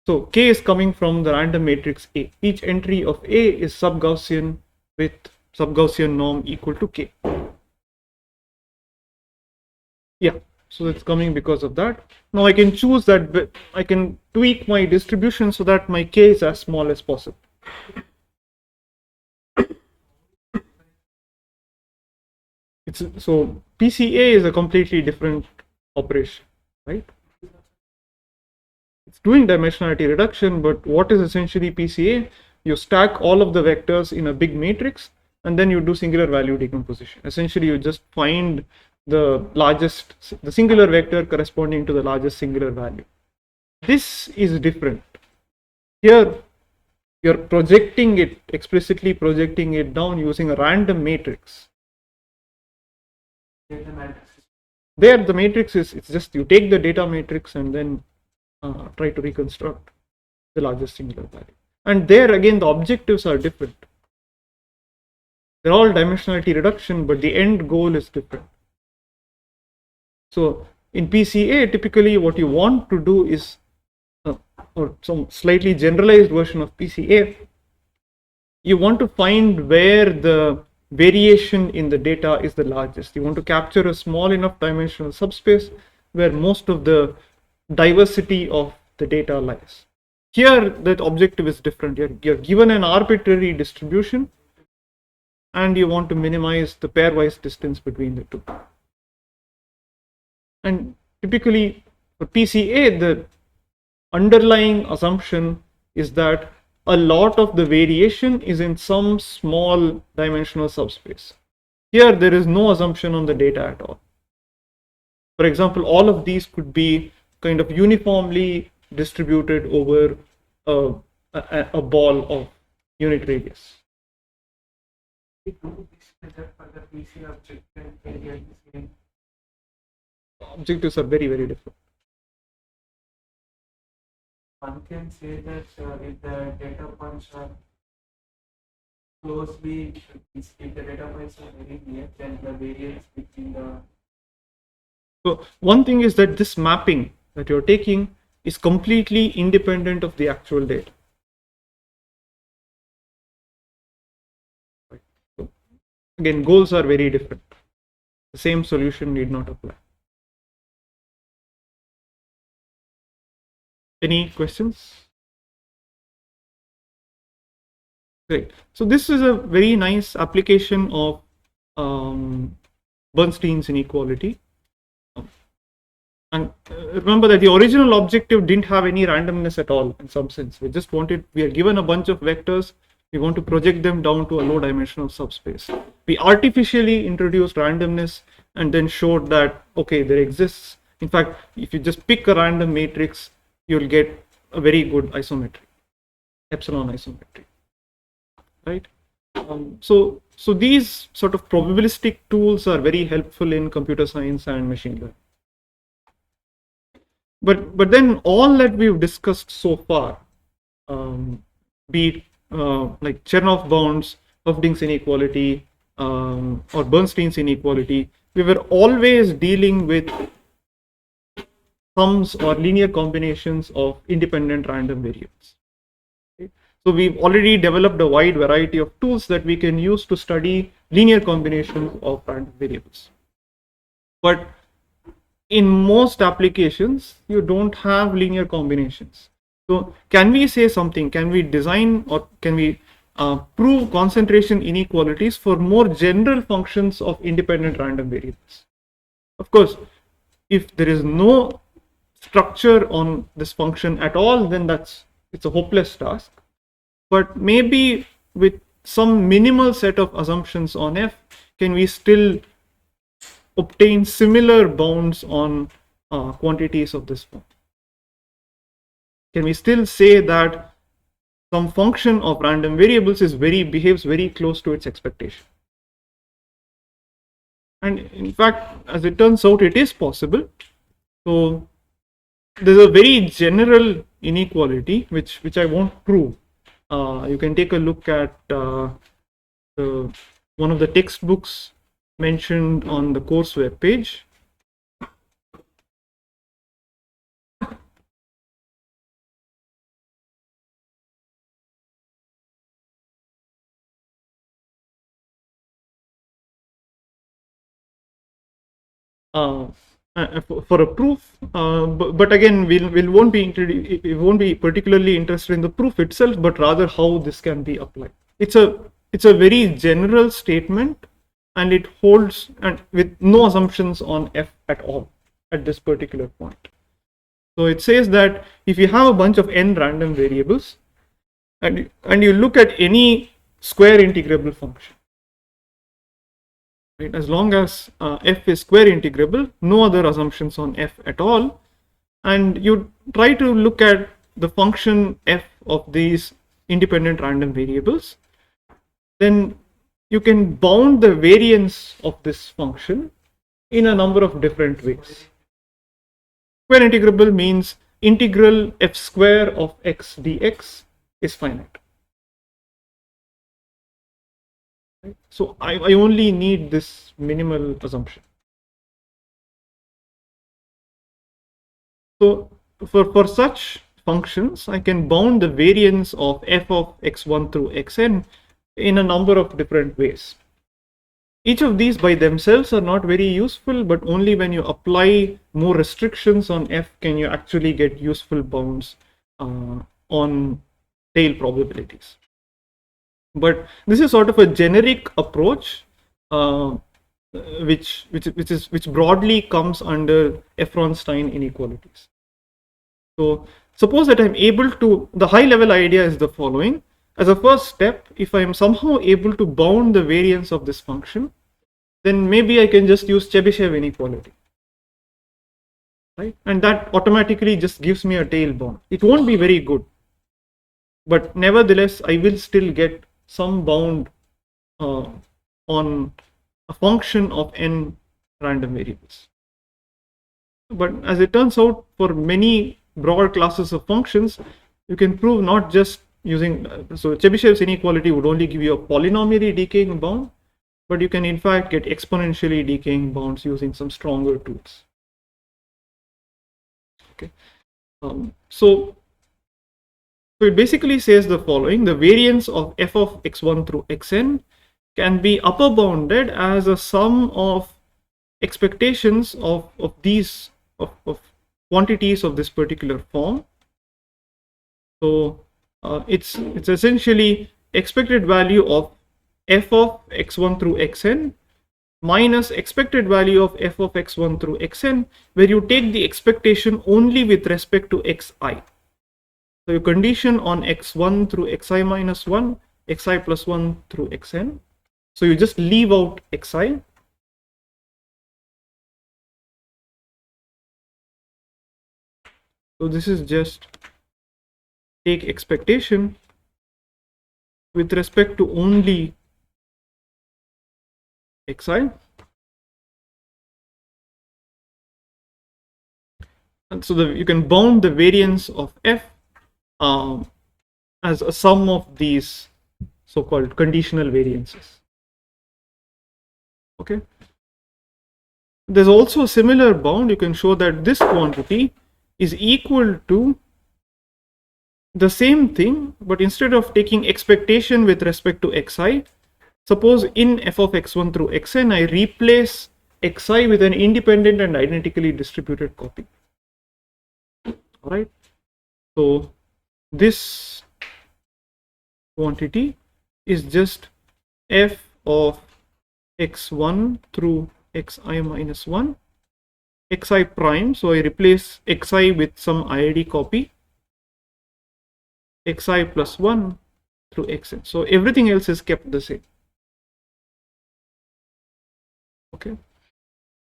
So k is coming from the random matrix A. Each entry of A is sub-Gaussian with sub-Gaussian norm equal to k. Yeah, so it's coming because of that. Now I can choose that, I can tweak my distribution so that my k is as small as possible. So PCA is a completely different operation, right? It's doing dimensionality reduction, but what is essentially PCA? You stack all of the vectors in a big matrix and then you do singular value decomposition. Essentially you just find the singular vector corresponding to the largest singular value. This is different. Here you're projecting it, explicitly projecting it down using a random matrix. There the matrix is, it's just you take the data matrix and then try to reconstruct the largest singular value. And there again the objectives are different. They're all dimensionality reduction, but the end goal is different. So in PCA, typically what you want to do is, or some slightly generalized version of PCA, you want to find where the variation in the data is the largest. You want to capture a small enough dimensional subspace where most of the diversity of the data lies. Here, that objective is different. You're given an arbitrary distribution and you want to minimize the pairwise distance between the two. And typically for PCA, the underlying assumption is that a lot of the variation is in some small dimensional subspace. Here, there is no assumption on the data at all. For example, all of these could be kind of uniformly distributed over a ball of unit radius. We do this method for the PC object and area is same. Objectives are very, very different. One can say that if the data points are closely, if the data points are very near, then the variance between the. So one thing is that this mapping that you're taking is completely independent of the actual data. So again, goals are very different. The same solution need not apply. Any questions? Great. So this is a very nice application of Bernstein's inequality. And remember that the original objective didn't have any randomness at all in some sense. We just wanted, we are given a bunch of vectors, we want to project them down to a low dimensional subspace. We artificially introduced randomness and then showed that, okay, there exists. In fact, if you just pick a random matrix, you'll get a very good isometry, epsilon isometry, right? So these sort of probabilistic tools are very helpful in computer science and machine learning. But then all that we've discussed so far, be it like Chernoff bounds, Hoeffding's inequality, or Bernstein's inequality, we were always dealing with sums or linear combinations of independent random variables. Okay? So we've already developed a wide variety of tools that we can use to study linear combinations of random variables. But in most applications, you don't have linear combinations. So can we say something? Can we design or can we prove concentration inequalities for more general functions of independent random variables? Of course, if there is no structure on this function at all, then it's a hopeless task. But maybe with some minimal set of assumptions on f, can we still obtain similar bounds on quantities of this form? Can we still say that some function of random variables behaves very close to its expectation? And in fact, as it turns out, it is possible. So there's a very general inequality which I won't prove. You can take a look at one of the textbooks mentioned on the course web page. For a proof, but again, we won't be particularly interested in the proof itself, but rather how this can be applied. It's a very general statement, and it holds and with no assumptions on f at all at this particular point. So it says that if you have a bunch of n random variables, and you look at any square integrable function, right, as long as f is square integrable, no other assumptions on f at all, and you try to look at the function f of these independent random variables, then you can bound the variance of this function in a number of different ways. Square integrable means integral f square of x dx is finite. Right? So I only need this minimal assumption. So for such functions, I can bound the variance of f of x1 through xn in a number of different ways. Each of these by themselves are not very useful, but only when you apply more restrictions on f can you actually get useful bounds on tail probabilities. But this is sort of a generic approach which broadly comes under Efron-Stein inequalities. So suppose that I'm able to, the high level idea is the following. As a first step, if I am somehow able to bound the variance of this function, then maybe I can just use Chebyshev inequality, right? And that automatically just gives me a tail bound. It won't be very good, but nevertheless, I will still get some bound on a function of n random variables. But as it turns out, for many broad classes of functions, you can prove not just using, so Chebyshev's inequality would only give you a polynomially decaying bound, but you can in fact get exponentially decaying bounds using some stronger tools. Okay, so it basically says the following: the variance of f of x1 through xn can be upper bounded as a sum of expectations of these of quantities of this particular form. So it's essentially expected value of f of x1 through xn minus expected value of f of x1 through xn, where you take the expectation only with respect to xi. So you condition on x1 through xi minus 1, xi plus 1 through xn. So you just leave out xi. So this is just take expectation with respect to only xi. And so you can bound the variance of f as a sum of these so-called conditional variances. Okay. There's also a similar bound. You can show that this quantity is equal to the same thing, but instead of taking expectation with respect to xi, suppose in f of x1 through xn, I replace xi with an independent and identically distributed copy. All right. So this quantity is just f of x1 through xi minus 1, xi prime. So I replace xi with some IID copy, xi plus 1 through xn. So everything else is kept the same. Okay.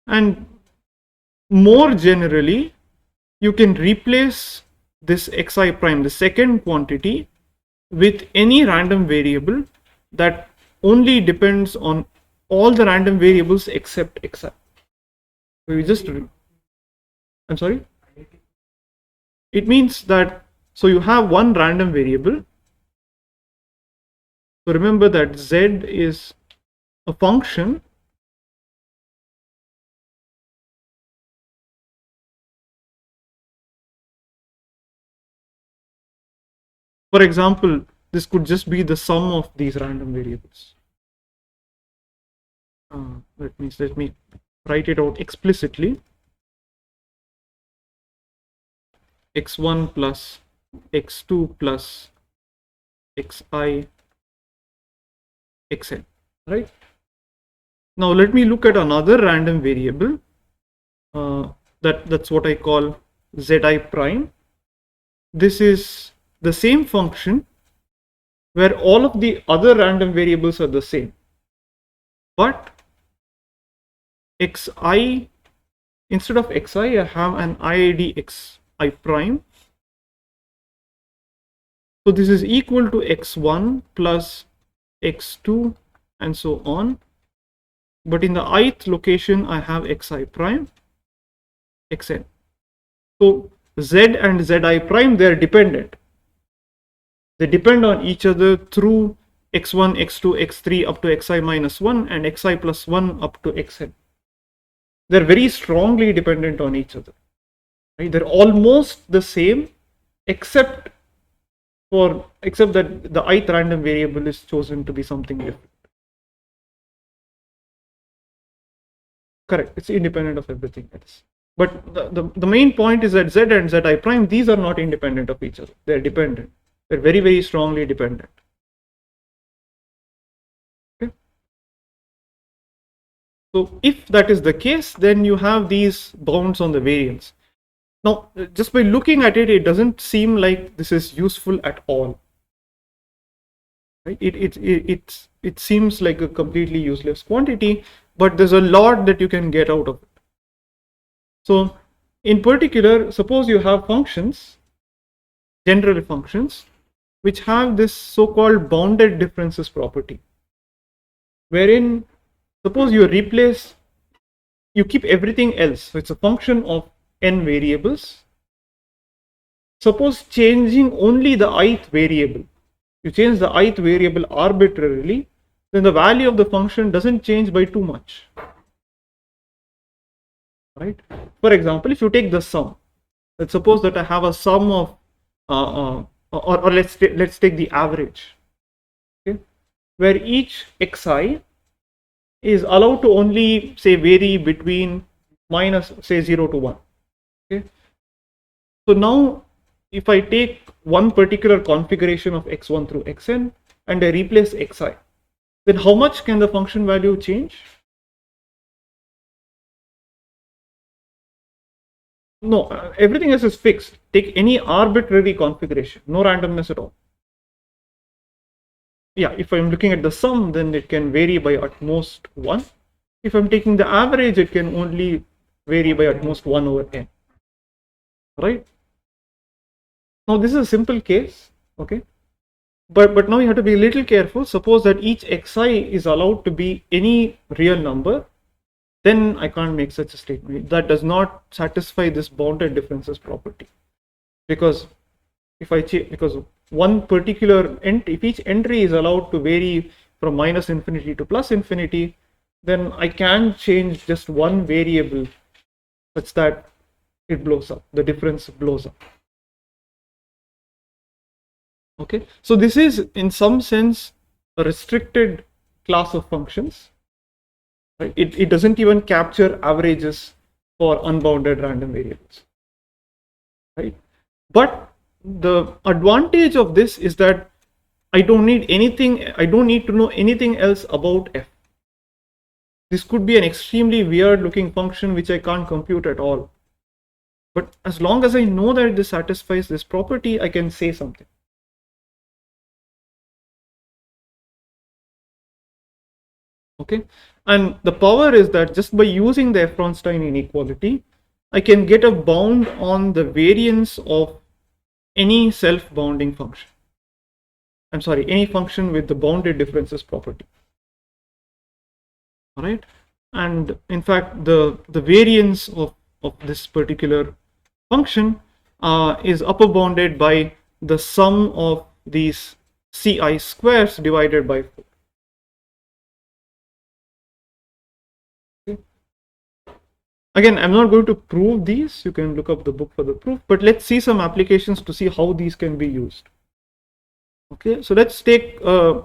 And more generally, you can replace this xi prime, the second quantity, with any random variable that only depends on all the random variables except xi. So you just, I'm sorry? It means that, so you have one random variable. So remember that z is a function for example, this could just be the sum of these random variables. Let me write it out explicitly. x1 plus x2 plus xi xn, right? Now let me look at another random variable. That's what I call zi prime. This is the same function where all of the other random variables are the same, but xi, instead of xi, I have an IID xi prime. So this is equal to x1 plus x2 and so on, but in the ith location I have xi prime xn. So z and zi prime, they are dependent. They depend on each other through x1, x2, x3 up to xi minus 1 and xi plus 1 up to xn. They're very strongly dependent on each other. Right? They're almost the same except that the ith random variable is chosen to be something different. Correct, it's independent of everything else. But the main point is that z and zi prime, these are not independent of each other. They're dependent. They're very, very strongly dependent. Okay. So if that is the case, then you have these bounds on the variance. Now, just by looking at it, it doesn't seem like this is useful at all. Right? It seems like a completely useless quantity, but there's a lot that you can get out of it. So in particular, suppose you have functions, general functions, which have this so-called bounded differences property, wherein suppose you keep everything else. So it's a function of n variables. Suppose changing only the ith variable, you change the ith variable arbitrarily, then the value of the function doesn't change by too much. Right? For example, if you take the sum, let's suppose that I have a sum of, or let's take the average, okay, where each xi is allowed to only say vary between minus say 0 to 1. Okay, so now if I take one particular configuration of x1 through xn and I replace xi, then how much can the function value change? No, everything else is fixed. Take any arbitrary configuration, no randomness at all. Yeah, if I'm looking at the sum, then it can vary by at most 1. If I'm taking the average, it can only vary by at most 1 over n. Right? Now this is a simple case, okay? But now you have to be a little careful. Suppose that each xi is allowed to be any real number, then I can't make such a statement. That does not satisfy this bounded differences property, because because one particular if each entry is allowed to vary from minus infinity to plus infinity, then I can change just one variable such that it blows up, the difference blows up. Okay, so this is in some sense a restricted class of functions. Right? It doesn't even capture averages for unbounded random variables. Right? But the advantage of this is that I don't need to know anything else about f. This could be an extremely weird looking function which I can't compute at all. But as long as I know that this satisfies this property, I can say something. Okay, and the power is that just by using the Efron-Stein inequality, I can get a bound on the variance of any self-bounding function. I'm sorry, any function with the bounded differences property. All right, and in fact, the variance of this particular function is upper bounded by the sum of these ci squares divided by 4. Again, I'm not going to prove these. You can look up the book for the proof, but let's see some applications to see how these can be used. Okay, so let's take a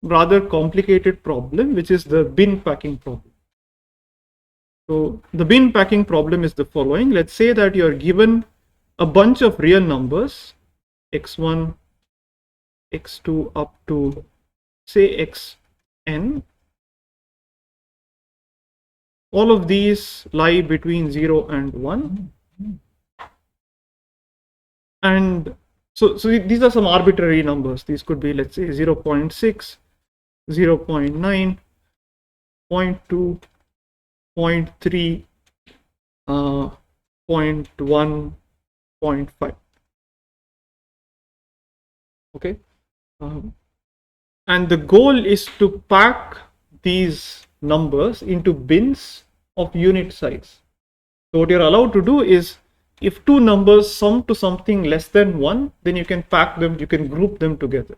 rather complicated problem, which is the bin packing problem. So the bin packing problem is the following. Let's say that you're given a bunch of real numbers, x1, x2 up to say xn. All of these lie between 0 and 1. And so these are some arbitrary numbers. These could be, let's say, 0.6, 0.9, 0.2, 0.3, 0.1, 0.5. Okay. And the goal is to pack these numbers into bins of unit size. So what you're allowed to do is, if two numbers sum to something less than 1, then you can pack them, you can group them together.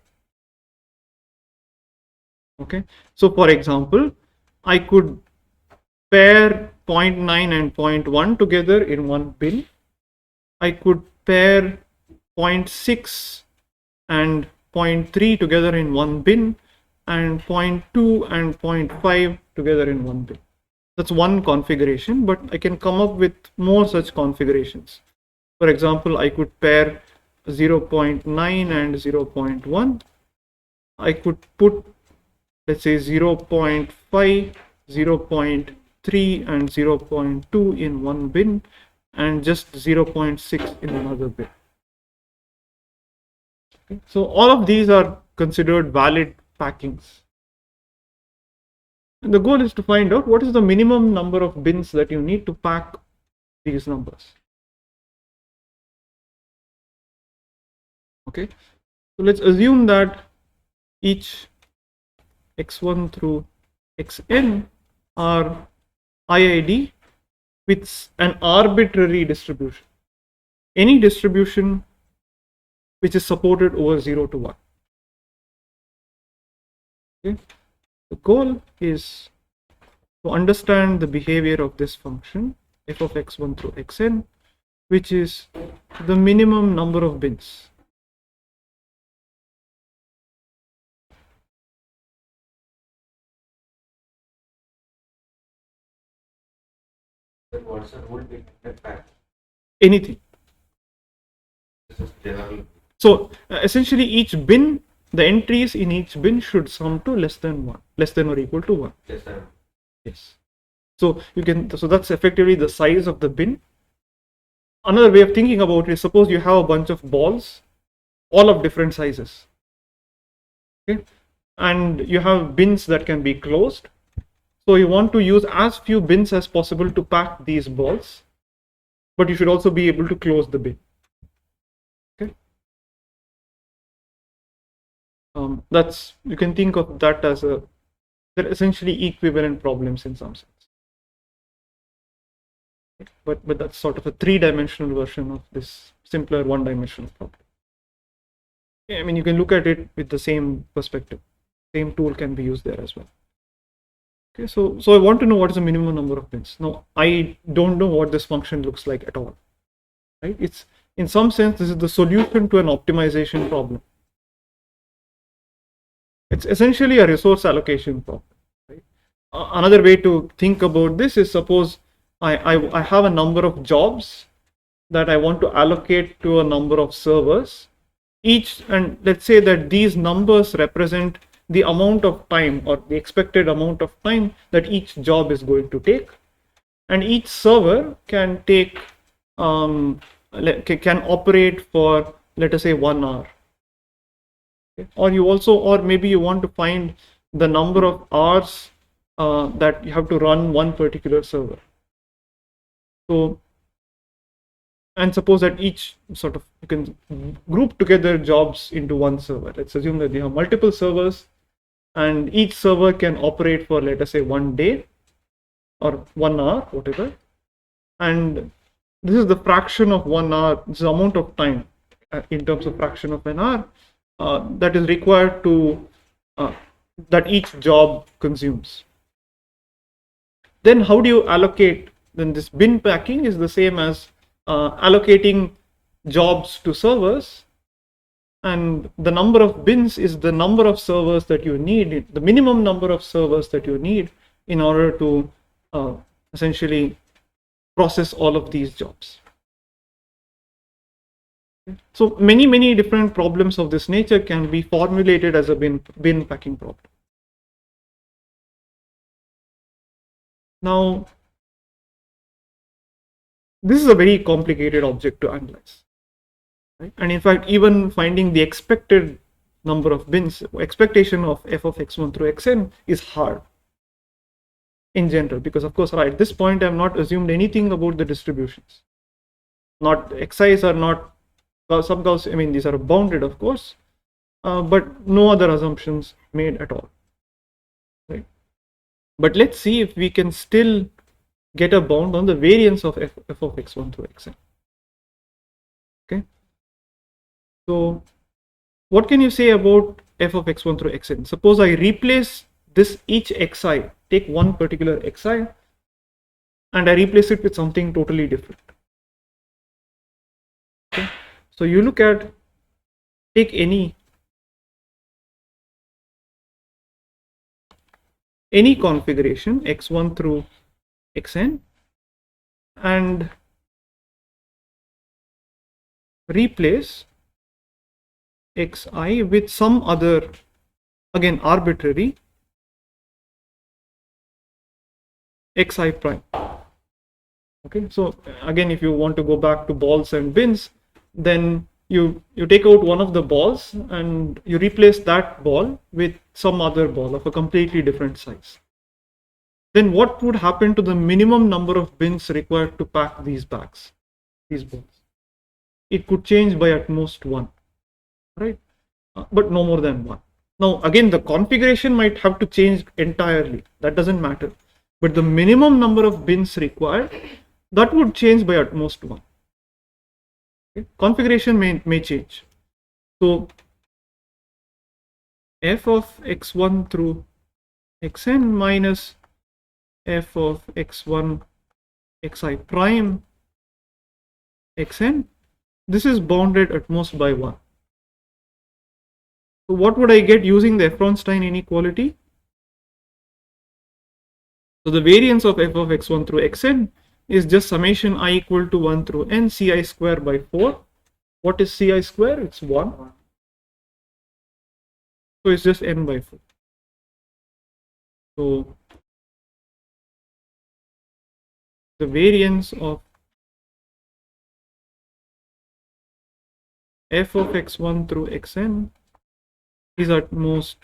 Okay, so for example, I could pair 0.9 and 0.1 together in one bin. I could pair 0.6 and 0.3 together in one bin, and 0.2 and 0.5 together in one bin. That's one configuration, but I can come up with more such configurations. For example, I could pair 0.9 and 0.1. I could put, let's say, 0.5, 0.3 and 0.2 in one bin, and just 0.6 in another bin. Okay. So all of these are considered valid packings. And the goal is to find out what is the minimum number of bins that you need to pack these numbers. Okay, so let's assume that each x1 through xn are IID with an arbitrary distribution, any distribution which is supported over 0 to 1. Okay. The goal is to understand the behavior of this function f of x1 through xn, which is the minimum number of bins. Then what's the rule behind that pack? Anything. This is general. So essentially each bin, the entries in each bin should sum to less than 1, less than or equal to 1. Yes, sir. Yes. So you can, so that's effectively the size of the bin. Another way of thinking about it is, suppose you have a bunch of balls, all of different sizes. Okay, and you have bins that can be closed. So you want to use as few bins as possible to pack these balls, but you should also be able to close the bin. Okay, that's, you can think of that as a, they're essentially equivalent problems in some sense. But that's sort of a three-dimensional version of this simpler one-dimensional problem. I mean, you can look at it with the same perspective. Same tool can be used there as well. Okay, so I want to know what is the minimum number of bins. Now, I don't know what this function looks like at all. Right? It's, in some sense, this is the solution to an optimization problem. It's essentially a resource allocation problem. Right? Another way to think about this is, suppose I have a number of jobs that I want to allocate to a number of servers. Each, and let's say that these numbers represent the amount of time or the expected amount of time that each job is going to take, and each server can take can operate for, let us say, 1 hour. Okay. Or you also, or maybe you want to find the number of hours that you have to run one particular server. So, and suppose that each sort of, you can group together jobs into one server. Let's assume that you have multiple servers, and each server can operate for, let us say, 1 day or 1 hour, whatever. And this is the fraction of 1 hour, this is the amount of time in terms of fraction of an hour that is required to, that each job consumes. Then how do you allocate? Then this bin packing is the same as allocating jobs to servers, and the number of bins is the number of servers that you need, the minimum number of servers that you need in order to essentially process all of these jobs. So many different problems of this nature can be formulated as a bin packing problem. Now, this is a very complicated object to analyze, right? And in fact, even finding the expected number of bins, expectation of f of x1 through xn is hard in general, because of course, right at this point, I have not assumed anything about the distributions. Not xi's are not sub-Gauss, I mean, these are bounded, of course, but no other assumptions made at all, right? But let's see if we can still get a bound on the variance of f of x1 through xn. Okay, so what can you say about f of x1 through xn? Suppose I replace this each xi, take one particular xi, and I replace it with something totally different. Okay? So you look at, take any configuration x1 through xn and replace xi with some other, again arbitrary, xi prime. Okay, so again, if you want to go back to balls and bins, then you take out one of the balls and you replace that ball with some other ball of a completely different size. Then what would happen to the minimum number of bins required to pack these bags, these balls? It could change by at most one, right? But no more than one. Now again, the configuration might have to change entirely, that doesn't matter, but the minimum number of bins required, that would change by at most one. Okay? Configuration may change. So f of x1 through xn minus f of x1 xi prime xn, this is bounded at most by 1. So what would I get using the Efron-Stein inequality? So the variance of f of x1 through xn is just summation I equal to 1 through n ci square by 4. What is ci square? It's 1. So it's just n by 4. So the variance of f of x1 through xn is at most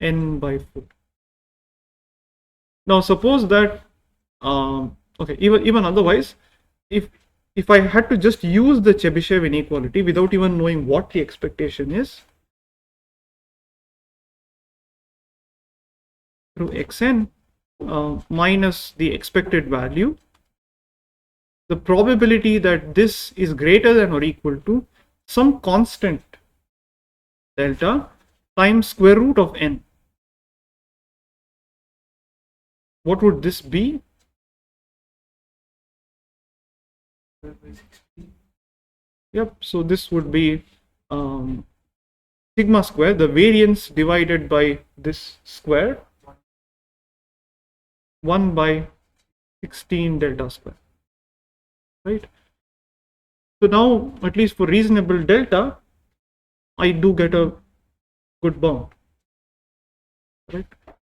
n by 4. Now suppose that okay, even otherwise, if I had to just use the Chebyshev inequality without even knowing what the expectation is, through xn minus the expected value, the probability that this is greater than or equal to some constant delta times square root of n. What would this be? Yep, so this would be sigma square, the variance divided by this square, 1 by 16 delta square, right? So now, at least for reasonable delta, I do get a good bound, right?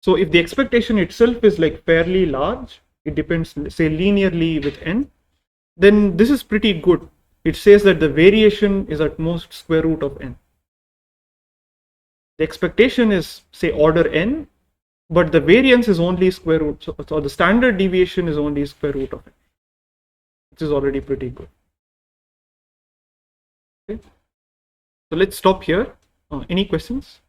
So if the expectation itself is like fairly large, it depends, say linearly with n, then this is pretty good. It says that the variation is at most square root of n. The expectation is, say, order n, but the variance is only square root, so the standard deviation is only square root of n, which is already pretty good. Okay. So let's stop here. Any questions?